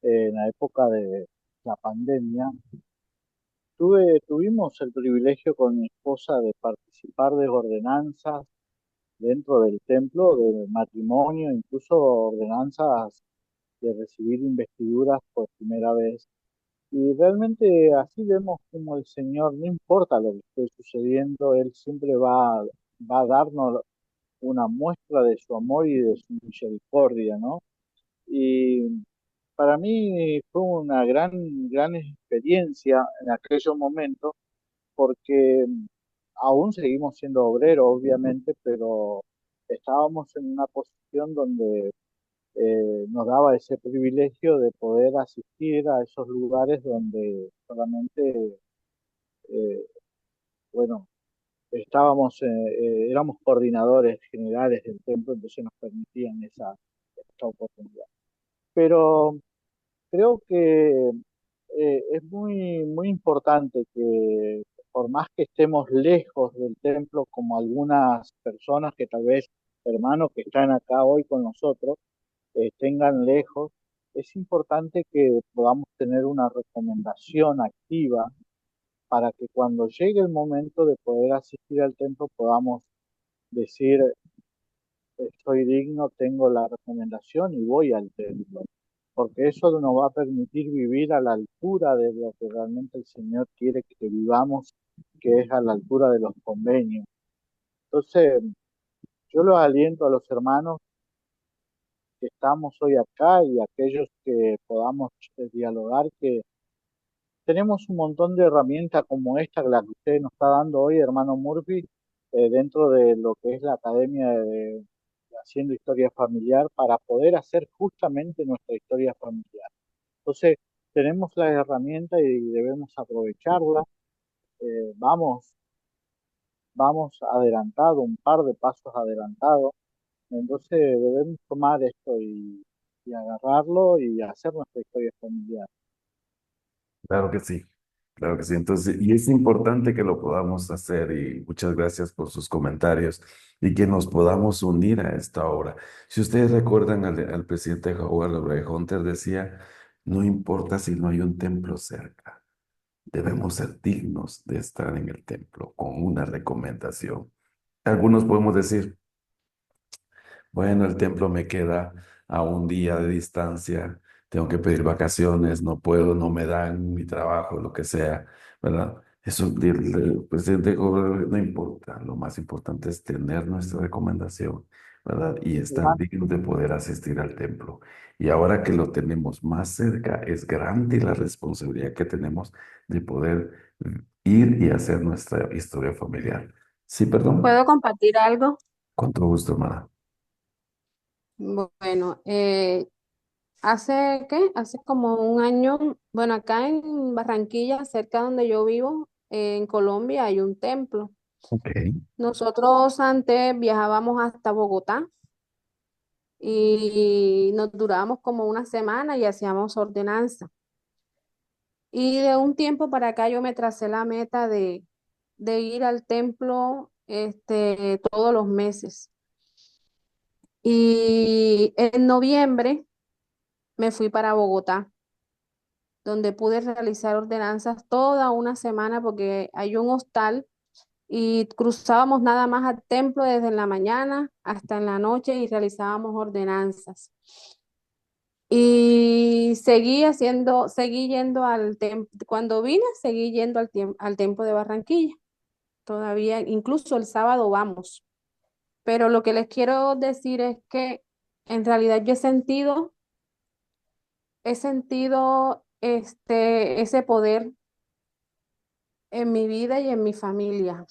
[SPEAKER 5] en la época de la pandemia. Tuvimos el privilegio con mi esposa de participar de ordenanzas dentro del templo, de matrimonio, incluso ordenanzas de recibir investiduras por primera vez. Y realmente así vemos como el Señor, no importa lo que esté sucediendo, Él siempre va a darnos una muestra de su amor y de su misericordia, ¿no? Y para mí fue una gran experiencia en aquellos momentos, porque aún seguimos siendo obreros, obviamente, pero estábamos en una posición donde nos daba ese privilegio de poder asistir a esos lugares donde solamente, eh, bueno, éramos coordinadores generales del templo, entonces nos permitían esa oportunidad. Pero creo que es muy importante que por más que estemos lejos del templo, como algunas personas que tal vez, hermanos que están acá hoy con nosotros, tengan lejos, es importante que podamos tener una recomendación activa para que cuando llegue el momento de poder asistir al templo podamos decir, soy digno, tengo la recomendación y voy al templo, porque eso nos va a permitir vivir a la altura de lo que realmente el Señor quiere que vivamos, que es a la altura de los convenios. Entonces, yo los aliento a los hermanos que estamos hoy acá y a aquellos que podamos dialogar, que tenemos un montón de herramientas como esta, la que usted nos está dando hoy, hermano Murphy, dentro de lo que es la Academia de Haciendo Historia Familiar, para poder hacer justamente nuestra historia familiar. Entonces, tenemos las herramientas y debemos aprovecharlas. Vamos, vamos adelantado, un par de pasos adelantados. Entonces, debemos tomar esto y agarrarlo y hacer nuestra historia familiar.
[SPEAKER 1] Claro que sí, claro que sí. Entonces, y es importante que lo podamos hacer y muchas gracias por sus comentarios y que nos podamos unir a esta obra. Si ustedes recuerdan al presidente Howard Ray Hunter decía, no importa si no hay un templo cerca, debemos ser dignos de estar en el templo con una recomendación. Algunos podemos decir, bueno, el templo me queda a un día de distancia, tengo que pedir vacaciones, no puedo, no me dan mi trabajo, lo que sea, ¿verdad? Eso el presidente dijo, no importa, lo más importante es tener nuestra recomendación, ¿verdad? Y estar dignos de poder asistir al templo. Y ahora que lo tenemos más cerca, es grande la responsabilidad que tenemos de poder ir y hacer nuestra historia familiar. Sí, perdón.
[SPEAKER 4] ¿Puedo compartir algo?
[SPEAKER 1] Con todo gusto, hermana.
[SPEAKER 4] Bueno, hace como un año, bueno, acá en Barranquilla, cerca donde yo vivo, en Colombia, hay un templo.
[SPEAKER 1] Ok.
[SPEAKER 4] Nosotros antes viajábamos hasta Bogotá y nos durábamos como una semana y hacíamos ordenanza. Y de un tiempo para acá yo me tracé la meta de ir al templo todos los meses. Y en noviembre me fui para Bogotá, donde pude realizar ordenanzas toda una semana porque hay un hostal y cruzábamos nada más al templo desde la mañana hasta en la noche y realizábamos ordenanzas. Y seguí yendo al templo. Cuando vine, seguí yendo al templo de Barranquilla. Todavía, incluso el sábado vamos. Pero lo que les quiero decir es que en realidad yo he sentido ese poder en mi vida y en mi familia.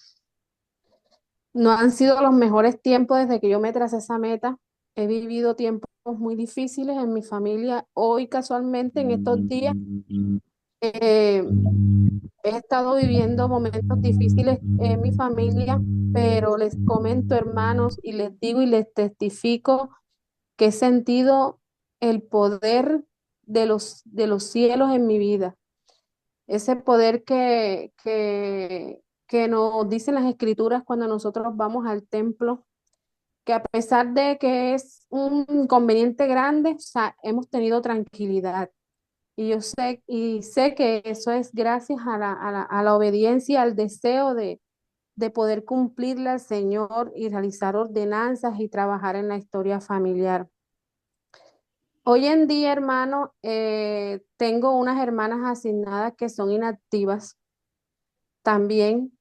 [SPEAKER 4] No han sido los mejores tiempos desde que yo me tracé esa meta. He vivido tiempos muy difíciles en mi familia. Hoy, casualmente, en estos días, Eh, He estado viviendo momentos difíciles en mi familia, pero les comento, hermanos, y les digo y les testifico que he sentido el poder de los cielos en mi vida. Ese poder que nos dicen las escrituras cuando nosotros vamos al templo, que a pesar de que es un inconveniente grande, o sea, hemos tenido tranquilidad. Y sé que eso es gracias a la obediencia, al deseo de poder cumplirle al Señor y realizar ordenanzas y trabajar en la historia familiar. Hoy en día, hermano, tengo unas hermanas asignadas que son inactivas también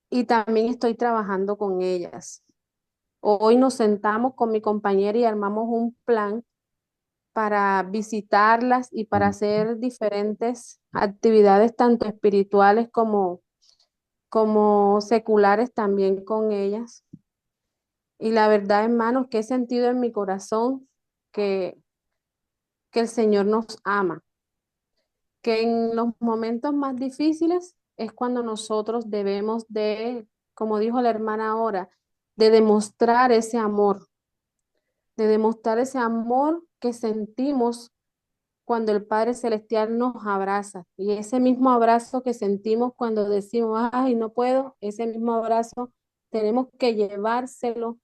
[SPEAKER 4] y también estoy trabajando con ellas. Hoy nos sentamos con mi compañera y armamos un plan para visitarlas y para hacer diferentes actividades, tanto espirituales como seculares también con ellas. Y la verdad, hermanos, que he sentido en mi corazón que, que el Señor nos ama, que en los momentos más difíciles es cuando nosotros debemos de, como dijo la hermana ahora, de demostrar ese amor que sentimos cuando el Padre Celestial nos abraza. Y ese mismo abrazo que sentimos cuando decimos, ay, no puedo, ese mismo abrazo tenemos que llevárselo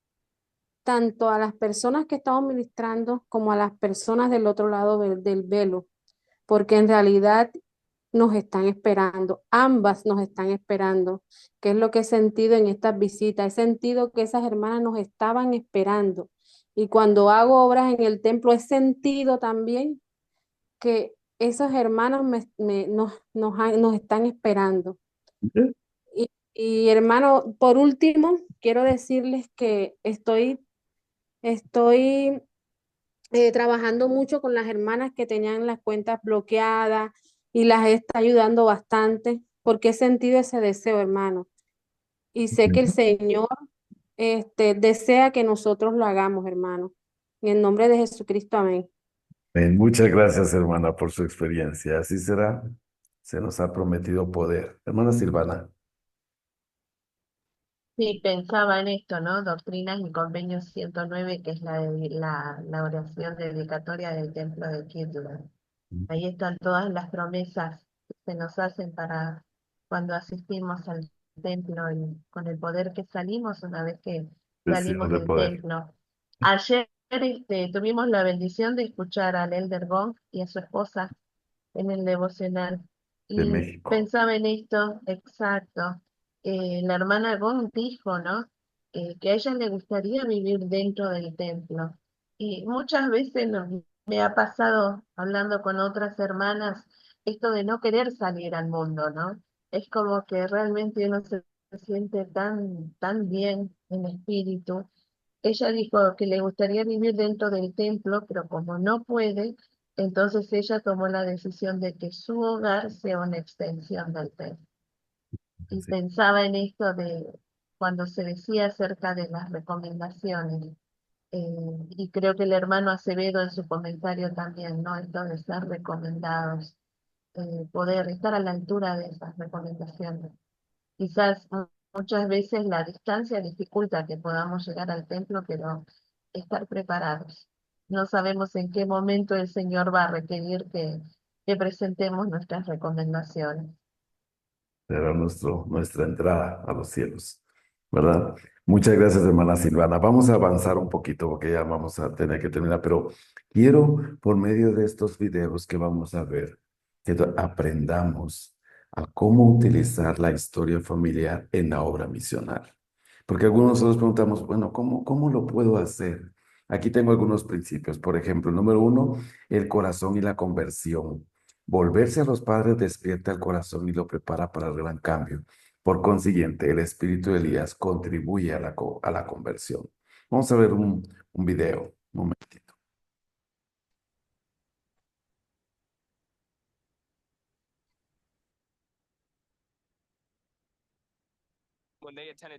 [SPEAKER 4] tanto a las personas que estamos ministrando como a las personas del otro lado del velo, porque en realidad nos están esperando, ambas nos están esperando, que es lo que he sentido en estas visitas, he sentido que esas hermanas nos estaban esperando. Y cuando hago obras en el templo, he sentido también que esos hermanos nos están esperando. Y hermano, por último, quiero decirles que estoy trabajando mucho con las hermanas que tenían las cuentas bloqueadas y las está ayudando bastante porque he sentido ese deseo, hermano. Y sé que el Señor desea que nosotros lo hagamos, hermano. En el nombre de Jesucristo, amén.
[SPEAKER 1] Bien, muchas gracias, hermana, por su experiencia. Así será. Se nos ha prometido poder. Hermana Silvana.
[SPEAKER 10] Sí, pensaba en esto, ¿no? Doctrinas y Convenio 109, que es la oración dedicatoria del templo de Kirtland. Ahí están todas las promesas que se nos hacen para cuando asistimos al templo y con el poder que salimos una vez que
[SPEAKER 1] Deseo
[SPEAKER 10] salimos
[SPEAKER 1] de
[SPEAKER 10] del
[SPEAKER 1] poder
[SPEAKER 10] templo. Ayer tuvimos la bendición de escuchar al Elder Gong y a su esposa en el devocional.
[SPEAKER 1] de
[SPEAKER 10] Y
[SPEAKER 1] México.
[SPEAKER 10] pensaba en esto, exacto. La hermana Gong dijo, ¿no? Que a ella le gustaría vivir dentro del templo. Y muchas veces me ha pasado, hablando con otras hermanas, esto de no querer salir al mundo, ¿no? Es como que realmente uno se siente tan bien en espíritu. Ella dijo que le gustaría vivir dentro del templo, pero como no puede, entonces ella tomó la decisión de que su hogar sea una extensión del templo. Y
[SPEAKER 1] Sí,
[SPEAKER 10] pensaba en esto de cuando se decía acerca de las recomendaciones. Y creo que el hermano Acevedo en su comentario también, ¿no? Esto de ser recomendados, poder estar a la altura de esas recomendaciones. Quizás muchas veces la distancia dificulta que podamos llegar al templo, pero estar preparados. No sabemos en qué momento el Señor va a requerir que presentemos nuestras recomendaciones.
[SPEAKER 1] será nuestra entrada a los cielos, ¿verdad? Muchas gracias, hermana Silvana. Vamos a avanzar un poquito porque ya vamos a tener que terminar, pero quiero, por medio de estos videos que vamos a ver, que aprendamos a cómo utilizar la historia familiar en la obra misional. Porque algunos de nosotros preguntamos, bueno, ¿cómo lo puedo hacer? Aquí tengo algunos principios. Por ejemplo, número uno, el corazón y la conversión. Volverse a los padres despierta el corazón y lo prepara para el gran cambio. Por consiguiente, el espíritu de Elías contribuye a a la conversión. Vamos a ver un video, un momentito.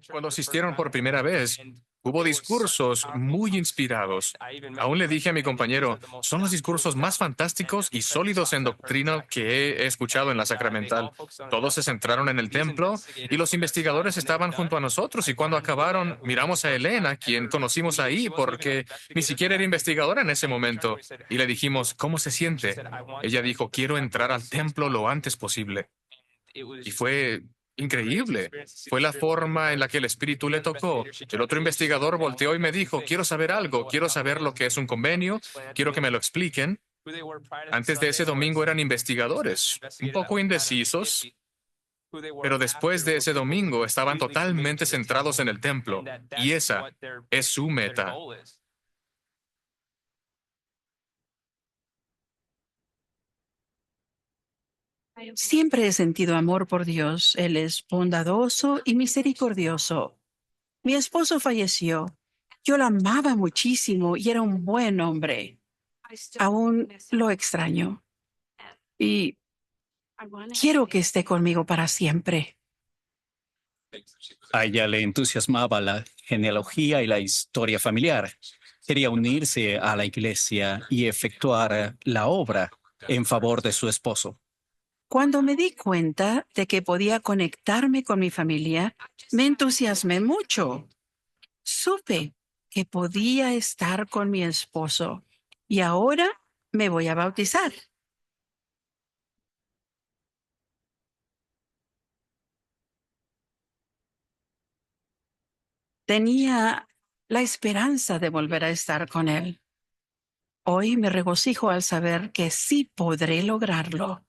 [SPEAKER 11] Cuando asistieron por primera vez, hubo discursos muy inspirados. Aún le dije a mi compañero, son los discursos más fantásticos y sólidos en doctrina que he escuchado en la sacramental. Todos se centraron en el templo y los investigadores estaban junto a nosotros y cuando acabaron miramos a Elena, quien conocimos ahí porque ni siquiera era investigadora en ese momento, y le dijimos, ¿cómo se siente? Ella dijo, quiero entrar al templo lo antes posible. Y fue increíble. Fue la forma en la que el espíritu le tocó. El otro investigador volteó y me dijo, quiero saber algo, quiero saber lo que es un convenio, quiero que me lo expliquen. Antes de ese domingo eran investigadores, un poco indecisos, pero después de ese domingo estaban totalmente centrados en el templo, y esa es su meta.
[SPEAKER 12] Siempre he sentido amor por Dios. Él es bondadoso y misericordioso. Mi esposo falleció. Yo lo amaba muchísimo y era un buen hombre. Aún lo extraño y quiero que esté conmigo para siempre.
[SPEAKER 13] A ella le entusiasmaba la genealogía y la historia familiar. Quería unirse a la iglesia y efectuar la obra en favor de su esposo.
[SPEAKER 12] Cuando me di cuenta de que podía conectarme con mi familia, me entusiasmé mucho. Supe que podía estar con mi esposo y ahora me voy a bautizar. Tenía la esperanza de volver a estar con él. Hoy me regocijo al saber que sí podré lograrlo.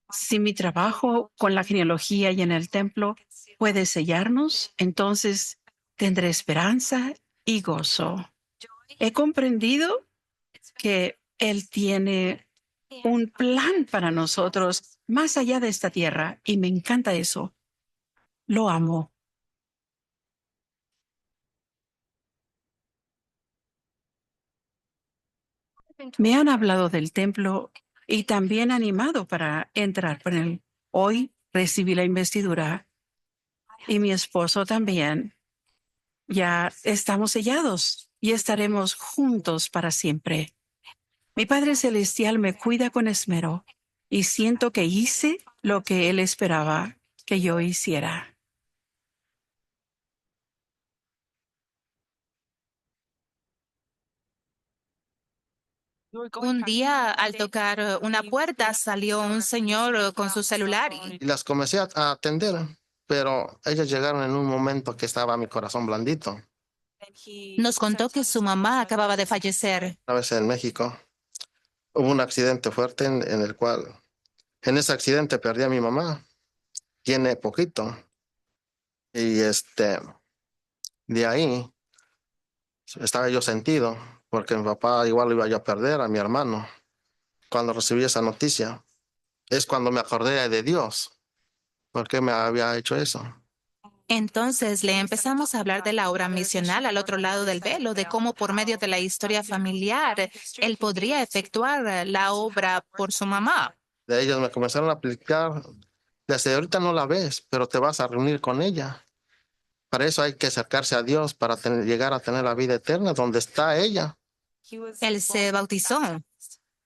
[SPEAKER 12] Si mi trabajo con la genealogía y en el templo puede sellarnos, entonces tendré esperanza y gozo. He comprendido que Él tiene un plan para nosotros más allá de esta tierra y me encanta eso. Lo amo. Me han hablado del templo y también animado para entrar por él. Hoy recibí la investidura y mi esposo también. Ya estamos sellados y estaremos juntos para siempre. Mi Padre Celestial me cuida con esmero y siento que hice lo que Él esperaba que yo hiciera.
[SPEAKER 14] Un día, al tocar una puerta, salió un señor con su celular
[SPEAKER 15] Y las comencé a atender, pero ellas llegaron en un momento que estaba mi corazón blandito.
[SPEAKER 14] nos contó que su mamá acababa de fallecer.
[SPEAKER 15] Una vez en México hubo un accidente fuerte en el cual, en ese accidente perdí a mi mamá, tiene poquito. Y de ahí estaba yo sentido, porque mi papá igual lo iba yo a perder, a mi hermano. Cuando recibí esa noticia, es cuando me acordé de Dios, porque me había hecho eso.
[SPEAKER 14] Entonces le empezamos a hablar de la obra misional al otro lado del velo, de cómo por medio de la historia familiar él podría efectuar la obra por su mamá.
[SPEAKER 15] De ellos me comenzaron a aplicar, desde ahorita no la ves, pero te vas a reunir con ella. Para eso hay que acercarse a Dios para llegar a tener la vida eterna donde está ella.
[SPEAKER 14] Él se bautizó.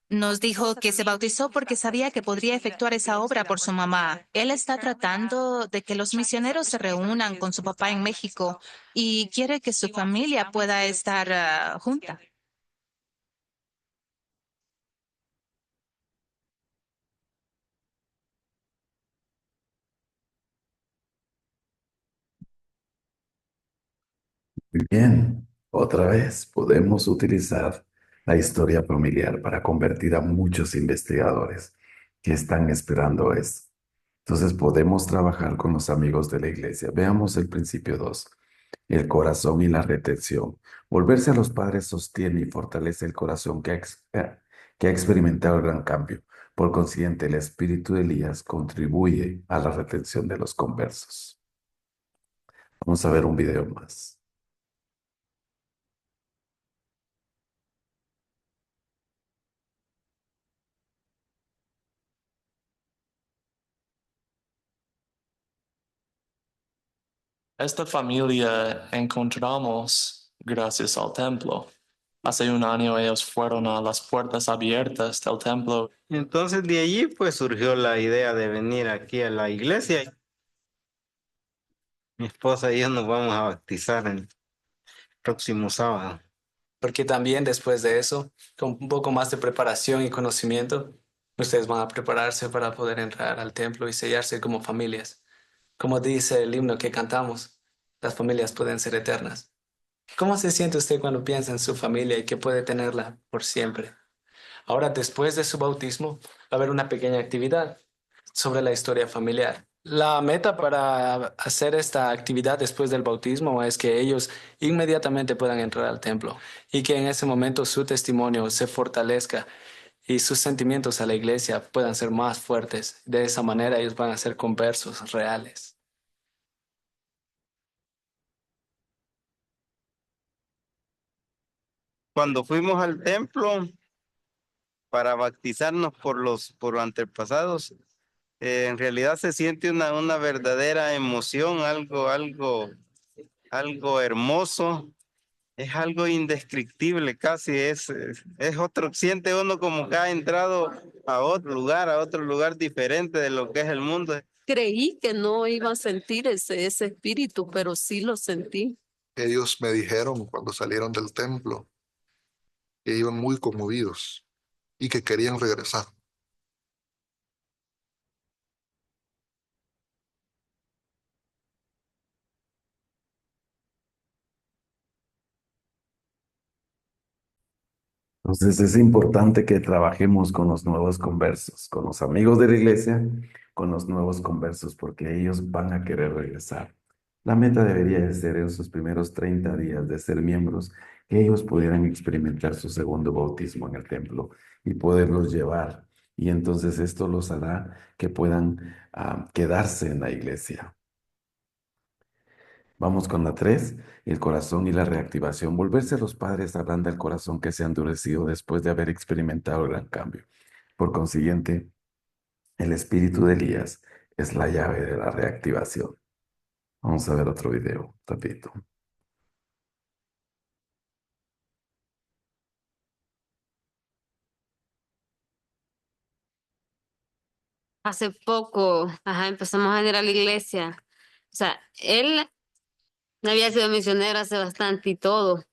[SPEAKER 14] Nos dijo que se bautizó porque sabía que podría efectuar esa obra por su mamá. Él está tratando de que los misioneros se reúnan con su papá en México y quiere que su familia pueda estar junta.
[SPEAKER 1] Muy bien, otra vez podemos utilizar la historia familiar para convertir a muchos investigadores que están esperando esto. Entonces podemos trabajar con los amigos de la iglesia. Veamos el principio 2, el corazón y la retención. Volverse a los padres sostiene y fortalece el corazón que ha experimentado el gran cambio. Por consiguiente, el espíritu de Elías contribuye a la retención de los conversos. Vamos a ver un video más.
[SPEAKER 16] Esta familia encontramos gracias al templo. Hace un año ellos fueron a las puertas abiertas del templo.
[SPEAKER 17] Entonces de allí pues surgió la idea de venir aquí a la iglesia. Mi esposa y yo nos vamos a bautizar el próximo sábado.
[SPEAKER 18] Porque también después de eso, con un poco más de preparación y conocimiento, ustedes van a prepararse para poder entrar al templo y sellarse como familias. Como dice el himno que cantamos, las familias pueden ser eternas. ¿Cómo se siente usted cuando piensa en su familia y que puede tenerla por siempre? Ahora, después de su bautismo, va a haber una pequeña actividad sobre la historia familiar. La meta para hacer esta actividad después del bautismo es que ellos inmediatamente puedan entrar al templo y que en ese momento su testimonio se fortalezca y sus sentimientos a la iglesia puedan ser más fuertes. De esa manera ellos van a ser conversos reales.
[SPEAKER 17] Cuando fuimos al templo para bautizarnos por antepasados, en realidad se siente una verdadera emoción, algo hermoso, es algo indescriptible casi, es otro, siente uno como que ha entrado a otro lugar diferente de lo que es el mundo.
[SPEAKER 19] Creí que no iba a sentir ese espíritu, pero sí lo sentí.
[SPEAKER 20] Ellos me dijeron cuando salieron del templo que iban muy conmovidos y que querían regresar.
[SPEAKER 1] Entonces es importante que trabajemos con los nuevos conversos, con los amigos de la iglesia, con los nuevos conversos, porque ellos van a querer regresar. La meta debería de ser en sus primeros 30 días de ser miembros, que ellos pudieran experimentar su segundo bautismo en el templo y poderlos llevar. Y entonces esto los hará que puedan quedarse en la iglesia. Vamos con la 3, el corazón y la reactivación. Volverse los padres ablanda el corazón que se ha endurecido después de haber experimentado el gran cambio. Por consiguiente, el espíritu de Elías es la llave de la reactivación. Vamos a ver otro video, repito.
[SPEAKER 21] Hace poco, empezamos a ir a la iglesia. O sea, él había sido misionero hace bastante y todo,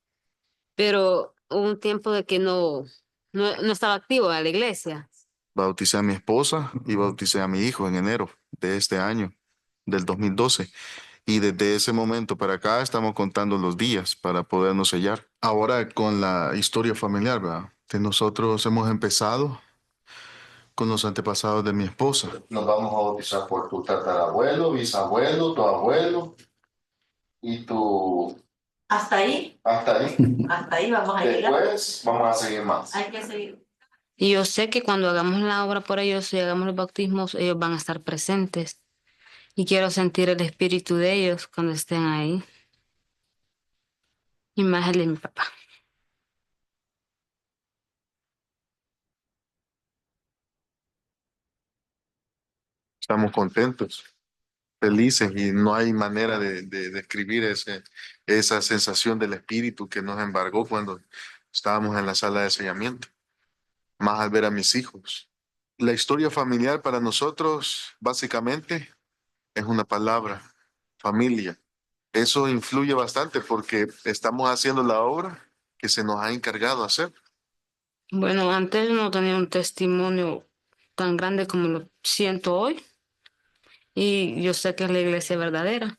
[SPEAKER 21] pero hubo un tiempo de que no estaba activo en la iglesia.
[SPEAKER 20] Bauticé a mi esposa y bauticé a mi hijo en enero de este año, del 2012. Y desde ese momento para acá estamos contando los días para podernos sellar. Ahora con la historia familiar, ¿verdad? Que nosotros hemos empezado con los antepasados de mi esposa. Nos vamos a bautizar por tu tatarabuelo, bisabuelo, tu abuelo y tu...
[SPEAKER 19] ¿Hasta ahí?
[SPEAKER 20] Hasta ahí.
[SPEAKER 19] Hasta ahí vamos a llegar.
[SPEAKER 20] Después vamos a seguir más.
[SPEAKER 19] Hay que seguir.
[SPEAKER 21] Y yo sé que cuando hagamos la obra por ellos y hagamos los bautismos, ellos van a estar presentes. Y quiero sentir el espíritu de ellos cuando estén ahí. Y más el de mi papá.
[SPEAKER 20] Estamos contentos, felices y no hay manera de describir esa sensación del espíritu que nos embargó cuando estábamos en la sala de sellamiento, más al ver a mis hijos. La historia familiar para nosotros básicamente es una palabra, familia. Eso influye bastante porque estamos haciendo la obra que se nos ha encargado hacer.
[SPEAKER 21] Bueno, antes no tenía un testimonio tan grande como lo siento hoy. Y yo sé que es la iglesia verdadera.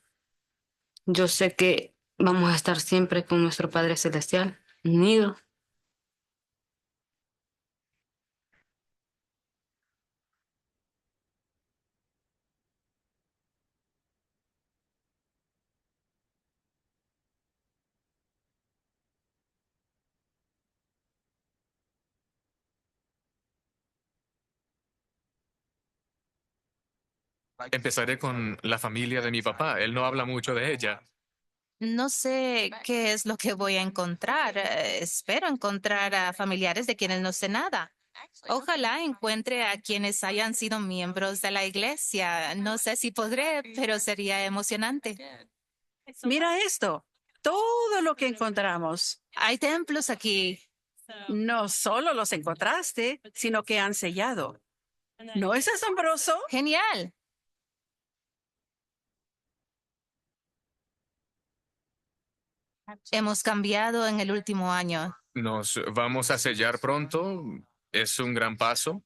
[SPEAKER 21] Yo sé que vamos a estar siempre con nuestro Padre Celestial, unidos.
[SPEAKER 11] Empezaré con la familia de mi papá. Él no habla mucho de ella.
[SPEAKER 14] No sé qué es lo que voy a encontrar. Espero encontrar a familiares de quienes no sé nada. Ojalá encuentre a quienes hayan sido miembros de la iglesia. No sé si podré, pero sería emocionante.
[SPEAKER 12] Mira esto, todo lo que encontramos.
[SPEAKER 14] Hay templos aquí.
[SPEAKER 12] No solo los encontraste, sino que han sellado. ¿No es asombroso?
[SPEAKER 14] Genial. Hemos cambiado en el último año.
[SPEAKER 11] ¿Nos vamos a sellar pronto? ¿Es un gran paso?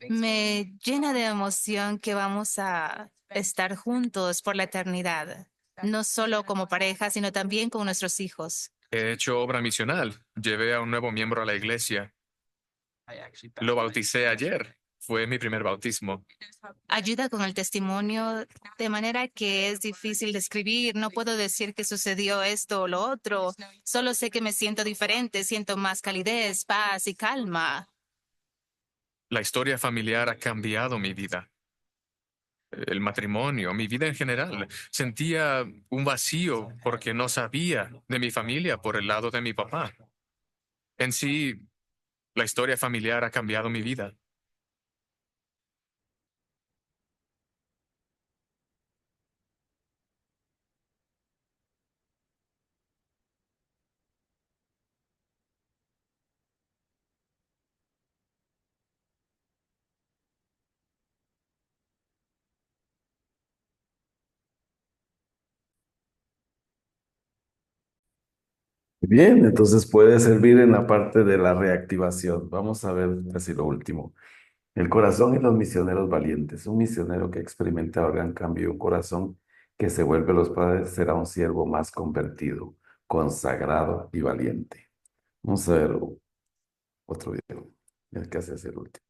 [SPEAKER 14] Me llena de emoción que vamos a estar juntos por la eternidad, no solo como pareja, sino también con nuestros hijos.
[SPEAKER 11] He hecho obra misional. Llevé a un nuevo miembro a la iglesia. Lo bauticé ayer. Fue mi primer bautismo.
[SPEAKER 14] Ayuda con el testimonio de manera que es difícil describir. No puedo decir que sucedió esto o lo otro. Solo sé que me siento diferente, siento más calidez, paz y calma.
[SPEAKER 11] La historia familiar ha cambiado mi vida. El matrimonio, mi vida en general. Sentía un vacío porque no sabía de mi familia por el lado de mi papá. En sí, la historia familiar ha cambiado mi vida.
[SPEAKER 1] Bien, entonces puede servir en la parte de la reactivación. Vamos a ver así lo último. El corazón y los misioneros valientes. Un misionero que experimenta el gran cambio y un corazón que se vuelve los padres será un siervo más convertido, consagrado y valiente. Vamos a ver otro video. El que hace el último.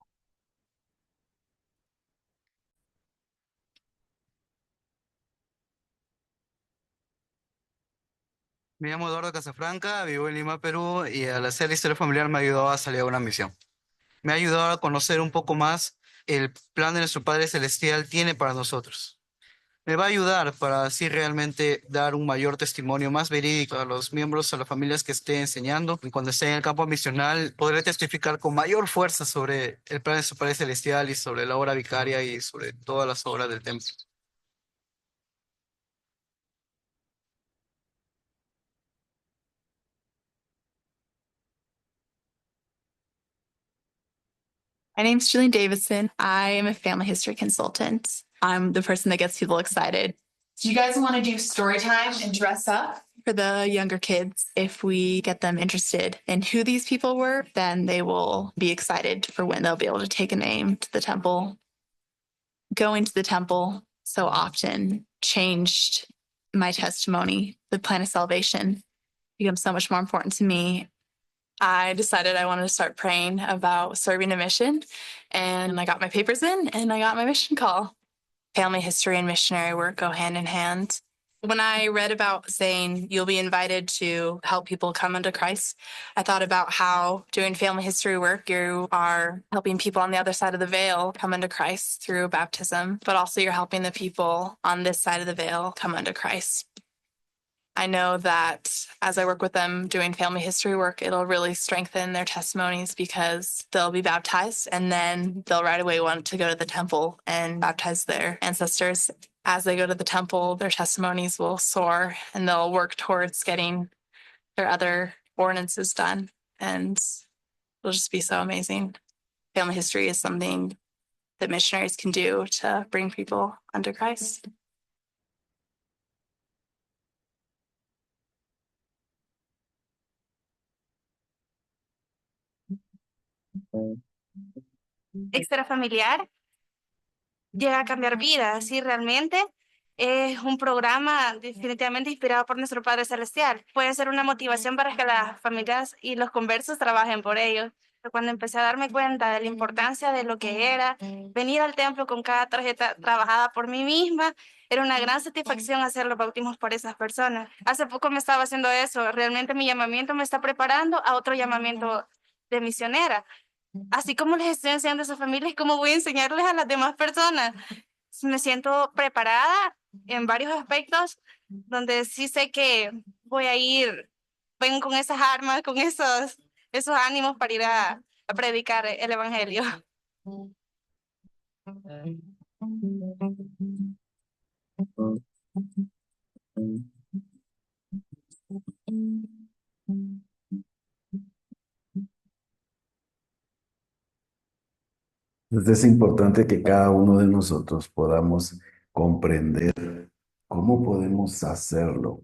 [SPEAKER 3] Me llamo Eduardo Casafranca, vivo en Lima, Perú, y al hacer la historia familiar me ayudó a salir a una misión. Me ha ayudado a conocer un poco más el plan de nuestro Padre Celestial tiene para nosotros. Me va a ayudar para así realmente dar un mayor testimonio más verídico a los miembros, a las familias que esté enseñando. Y cuando esté en el campo misional, podré testificar con mayor fuerza sobre el plan de nuestro Padre Celestial y sobre la obra vicaria y sobre todas las obras del templo.
[SPEAKER 22] My name's Julie Davidson. I am a family history consultant. I'm the person that gets people excited. Do you guys want to do story time and dress up? For the younger kids, if we get them interested in who these people were, then they will be excited for when they'll be able to take a name to the temple. Going to the temple so often changed my testimony. The plan of salvation becomes so much more important to me. I decided I wanted to start praying about serving a mission, and I got my papers in and I got my mission call. Family history and missionary work go hand in hand. When I read about saying you'll be invited to help people come unto Christ, I thought about how doing family history work, you are helping people on the other side of the veil come unto Christ through baptism, but also you're helping the people on this side of the veil come unto Christ. I know that as I work with them doing family history work, it'll really strengthen their testimonies because they'll be baptized and then they'll right away want to go to the temple and baptize their ancestors. As they go to the temple, their testimonies will soar and they'll work towards getting their other ordinances done. And it'll just be so amazing. Family history is something that missionaries can do to bring people unto Christ.
[SPEAKER 23] Extra familiar llega a cambiar vidas, sí, realmente es un programa definitivamente inspirado por nuestro Padre Celestial. Puede ser una motivación para que las familias y los conversos trabajen por ello. Cuando empecé a darme cuenta de la importancia de lo que era venir al templo con cada tarjeta trabajada por mí misma, era una gran satisfacción hacer los bautismos por esas personas. Hace poco me estaba haciendo eso. Realmente mi llamamiento me está preparando a otro llamamiento de misionera. Así como les estoy enseñando a esas familias, ¿cómo voy a enseñarles a las demás personas? Me siento preparada en varios aspectos donde sí sé que voy a ir, vengo con esas armas, con esos ánimos para ir a predicar el evangelio.
[SPEAKER 1] Entonces es importante que cada uno de nosotros podamos comprender cómo podemos hacerlo,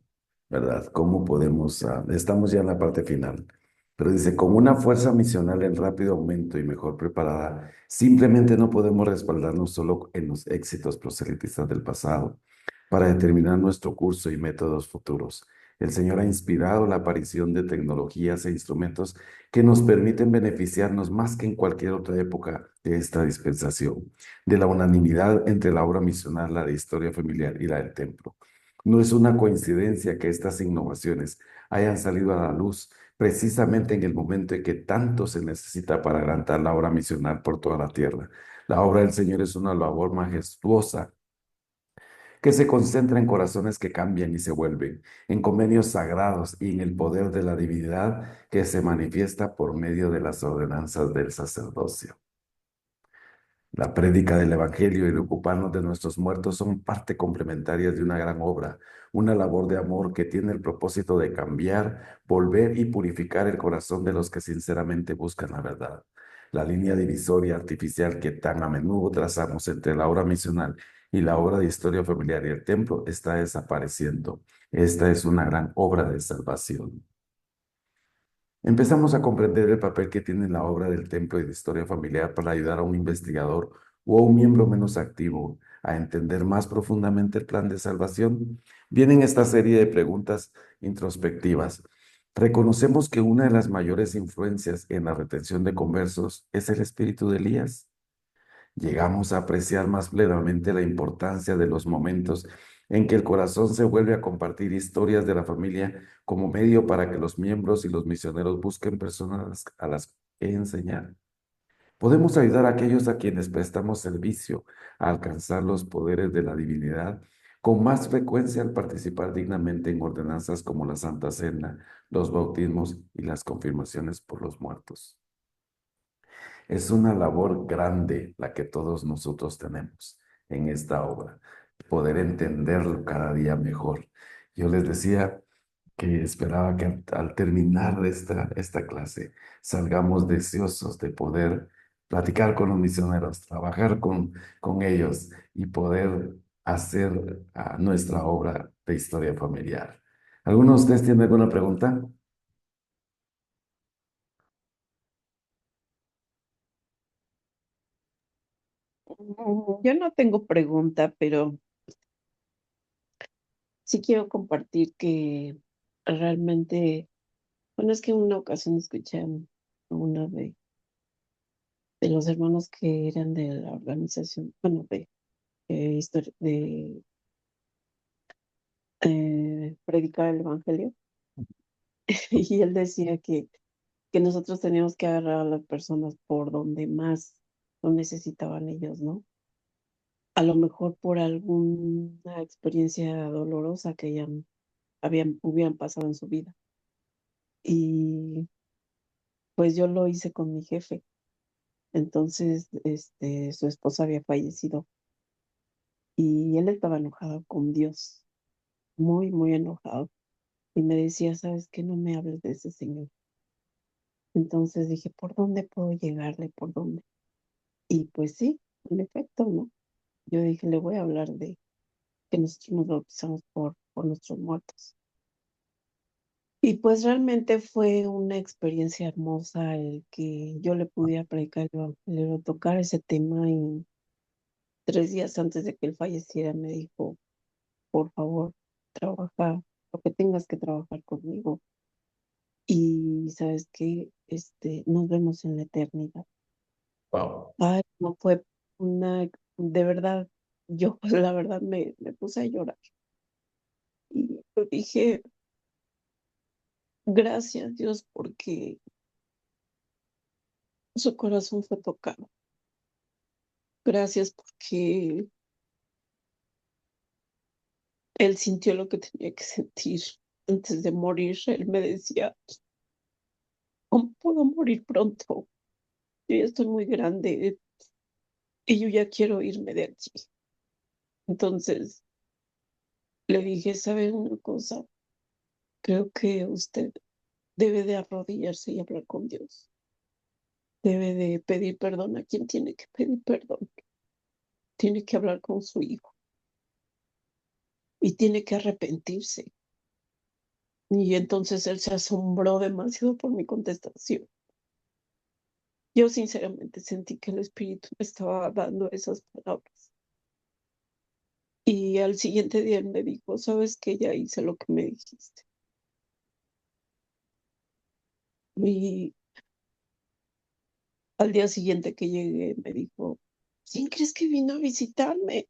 [SPEAKER 1] ¿verdad? Cómo podemos, estamos ya en la parte final, pero dice, con una fuerza misional en rápido aumento y mejor preparada, simplemente no podemos respaldarnos solo en los éxitos proselitistas del pasado para determinar nuestro curso y métodos futuros. El Señor ha inspirado la aparición de tecnologías e instrumentos que nos permiten beneficiarnos más que en cualquier otra época de esta dispensación, de la unanimidad entre la obra misional, la de historia familiar y la del templo. No es una coincidencia que estas innovaciones hayan salido a la luz precisamente en el momento en que tanto se necesita para adelantar la obra misional por toda la tierra. La obra del Señor es una labor majestuosa que se concentra en corazones que cambian y se vuelven, en convenios sagrados y en el poder de la divinidad que se manifiesta por medio de las ordenanzas del sacerdocio. La prédica del Evangelio y el ocuparnos de nuestros muertos son parte complementarias de una gran obra, una labor de amor que tiene el propósito de cambiar, volver y purificar el corazón de los que sinceramente buscan la verdad. La línea divisoria artificial que tan a menudo trazamos entre la obra misional y la obra de historia familiar y el templo está desapareciendo. Esta es una gran obra de salvación. Empezamos a comprender el papel que tiene la obra del templo y de historia familiar para ayudar a un investigador o a un miembro menos activo a entender más profundamente el plan de salvación. Vienen esta serie de preguntas introspectivas. ¿Reconocemos que una de las mayores influencias en la retención de conversos es el espíritu de Elías? Llegamos a apreciar más plenamente la importancia de los momentos en que el corazón se vuelve a compartir historias de la familia como medio para que los miembros y los misioneros busquen personas a las que enseñar. Podemos ayudar a aquellos a quienes prestamos servicio a alcanzar los poderes de la divinidad con más frecuencia al participar dignamente en ordenanzas como la Santa Cena, los bautismos y las confirmaciones por los muertos. Es una labor grande la que todos nosotros tenemos en esta obra, poder entenderlo cada día mejor. Yo les decía que esperaba que al terminar esta clase salgamos deseosos de poder platicar con los misioneros, trabajar con ellos y poder hacer nuestra obra de historia familiar. ¿Alguno de ustedes tiene alguna pregunta?
[SPEAKER 6] Yo no tengo pregunta, pero sí quiero compartir que realmente, bueno, es que en una ocasión escuché a uno de los hermanos que eran de la organización, bueno, de predicar el Evangelio, y él decía que nosotros teníamos que agarrar a las personas por donde más lo necesitaban ellos, ¿no? A lo mejor por alguna experiencia dolorosa que hubieran pasado en su vida. Y pues yo lo hice con mi jefe. Entonces, su esposa había fallecido y él estaba enojado con Dios, muy, muy enojado. Y me decía, ¿sabes qué? No me hables de ese señor. Entonces dije, ¿por dónde puedo llegarle? ¿Por dónde? Y pues sí, en efecto, ¿no? Yo dije, le voy a hablar de que nosotros nos bautizamos por nuestros muertos. Y pues realmente fue una experiencia hermosa el que yo le pudiera predicar el evangelio, tocar ese tema, y 3 días antes de que él falleciera me dijo, por favor, trabaja lo que tengas que trabajar conmigo. Y sabes qué, nos vemos en la eternidad.
[SPEAKER 1] Wow.
[SPEAKER 6] Ay, no fue de verdad, yo la verdad me puse a llorar. Y yo dije, gracias Dios, porque su corazón fue tocado. Gracias porque él sintió lo que tenía que sentir antes de morir. Él me decía, ¿cómo puedo morir pronto? Yo ya estoy muy grande y yo ya quiero irme de aquí. Entonces le dije, ¿sabe una cosa? Creo que usted debe de arrodillarse y hablar con Dios. debe de pedir perdón a quien tiene que pedir perdón. Tiene que hablar con su hijo y tiene que arrepentirse. Y entonces él se asombró demasiado por mi contestación. Yo sinceramente sentí que el Espíritu me estaba dando esas palabras. Y al siguiente día él me dijo, ¿sabes qué? Ya hice lo que me dijiste. Y al día siguiente que llegué me dijo, ¿quién crees que vino a visitarme?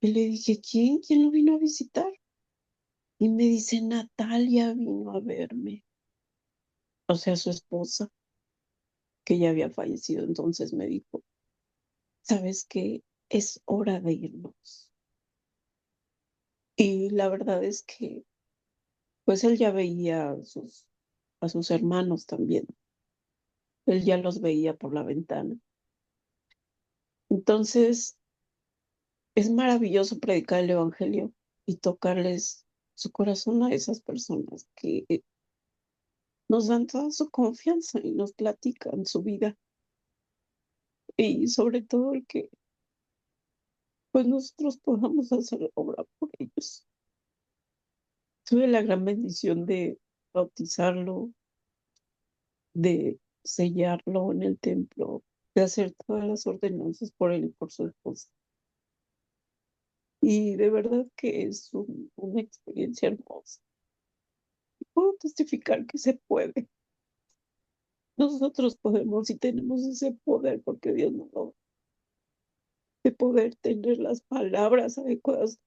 [SPEAKER 6] Y le dije, ¿quién? ¿Quién lo vino a visitar? Y me dice, Natalia vino a verme. O sea, su esposa, que ya había fallecido. Entonces me dijo, ¿sabes qué? Es hora de irnos. Y la verdad es que, pues él ya veía a sus hermanos también. Él ya los veía por la ventana. Entonces, es maravilloso predicar el Evangelio y tocarles su corazón a esas personas que nos dan toda su confianza y nos platican su vida. Y sobre todo el que pues nosotros podamos hacer obra por ellos. Tuve la gran bendición de bautizarlo, de sellarlo en el templo, de hacer todas las ordenanzas por él y por su esposa. Y de verdad que es una experiencia hermosa. Puedo testificar que se puede. Nosotros podemos y tenemos ese poder porque Dios nos lo da, de poder tener las palabras adecuadas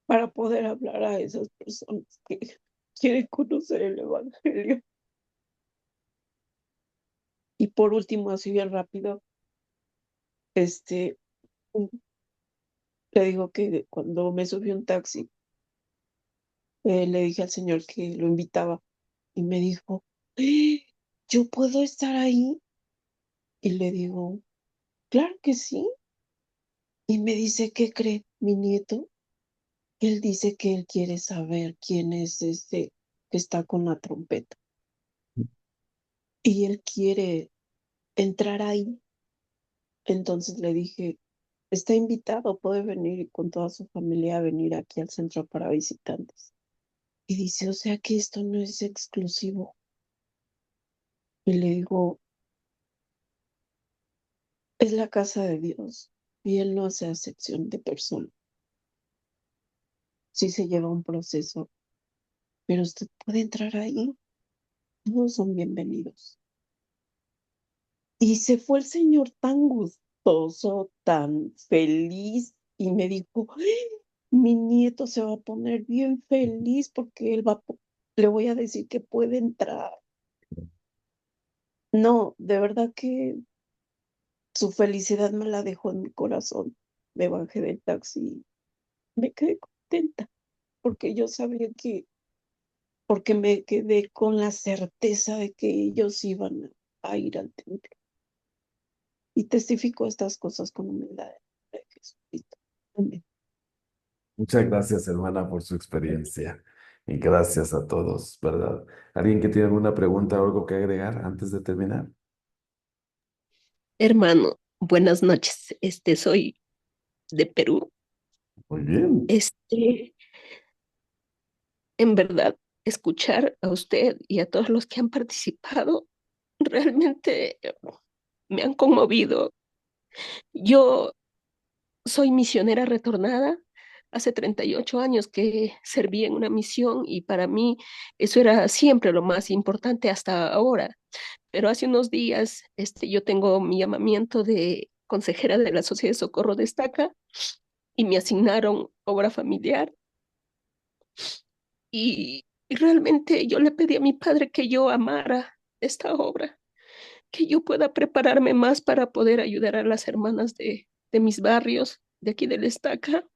[SPEAKER 6] para poder hablar a esas personas que quieren conocer el Evangelio. Y por último, así bien rápido, mm, le digo que cuando me subí a un taxi, le dije al señor que lo invitaba y me dijo, ¿yo puedo estar ahí? Y le digo, claro que sí. Y me dice, ¿qué cree mi nieto? Él dice que él quiere saber quién es ese que está con la trompeta. Y él quiere entrar ahí. Entonces le dije, está invitado, puede venir con toda su familia a venir aquí al centro para visitantes. Y dice, o sea que esto no es exclusivo. Y le digo, es la casa de Dios y Él no hace acepción de persona. Sí se lleva un proceso, pero usted puede entrar ahí. Todos son bienvenidos. Y se fue el señor tan gustoso, tan feliz, y me dijo, mi nieto se va a poner bien feliz porque le voy a decir que puede entrar. No, de verdad que su felicidad me la dejó en mi corazón. Me bajé del taxi y me quedé contenta porque yo sabía porque me quedé con la certeza de que ellos iban a ir al templo. Y testifico estas cosas con humildad de Jesucristo. Amén.
[SPEAKER 1] Muchas gracias, hermana, por su experiencia. Y gracias a todos, ¿verdad? ¿Alguien que tiene alguna pregunta o algo que agregar antes de terminar?
[SPEAKER 7] Hermano, buenas noches. Soy de Perú.
[SPEAKER 1] Muy bien.
[SPEAKER 7] En verdad, escuchar a usted y a todos los que han participado realmente me han conmovido. Yo soy misionera retornada. Hace 38 años que serví en una misión y para mí eso era siempre lo más importante hasta ahora. Pero hace unos días yo tengo mi llamamiento de consejera de la Sociedad de Socorro Destaca y me asignaron obra familiar. Y realmente yo le pedí a mi padre que yo amara esta obra, que yo pueda prepararme más para poder ayudar a las hermanas de mis barrios, de aquí del Estaca.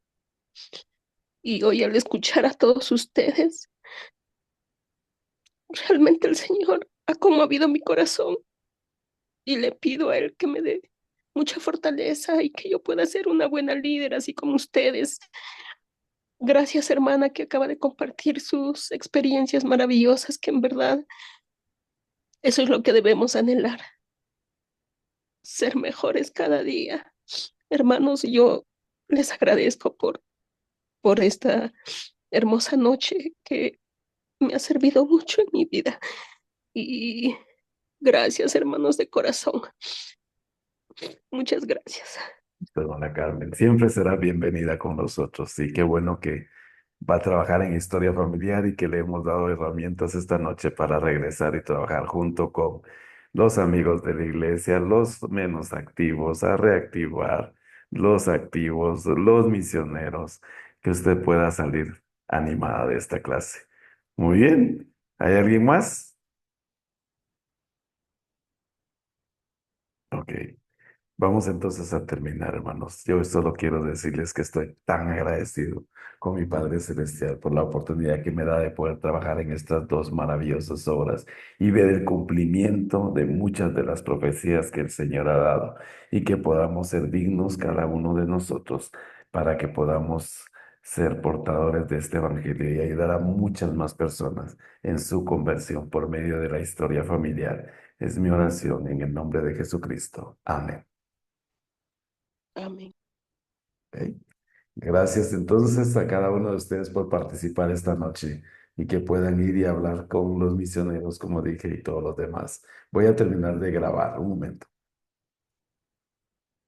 [SPEAKER 7] Y hoy al escuchar a todos ustedes, realmente el Señor ha conmovido mi corazón y le pido a Él que me dé mucha fortaleza y que yo pueda ser una buena líder, así como ustedes. Gracias, hermana, que acaba de compartir sus experiencias maravillosas, que en verdad Eso es lo que debemos anhelar, ser mejores cada día. Hermanos, yo les agradezco por esta hermosa noche que me ha servido mucho en mi vida. Y gracias, hermanos de corazón. Muchas gracias.
[SPEAKER 1] Perdona, Carmen, siempre será bienvenida con nosotros. Y qué bueno que va a trabajar en historia familiar y que le hemos dado herramientas esta noche para regresar y trabajar junto con los amigos de la iglesia, los menos activos, a reactivar los activos, los misioneros, que usted pueda salir animada de esta clase. Muy bien. ¿Hay alguien más? Ok. Vamos entonces a terminar, hermanos. Yo solo quiero decirles que estoy tan agradecido con mi Padre Celestial por la oportunidad que me da de poder trabajar en estas dos maravillosas obras y ver el cumplimiento de muchas de las profecías que el Señor ha dado y que podamos ser dignos cada uno de nosotros para que podamos ser portadores de este evangelio y ayudar a muchas más personas en su conversión por medio de la historia familiar. Es mi oración en el nombre de Jesucristo. Amén.
[SPEAKER 7] Amén.
[SPEAKER 1] Ok. Gracias entonces a cada uno de ustedes por participar esta noche y que puedan ir y hablar con los misioneros, como dije, y todos los demás. Voy a terminar de grabar un momento.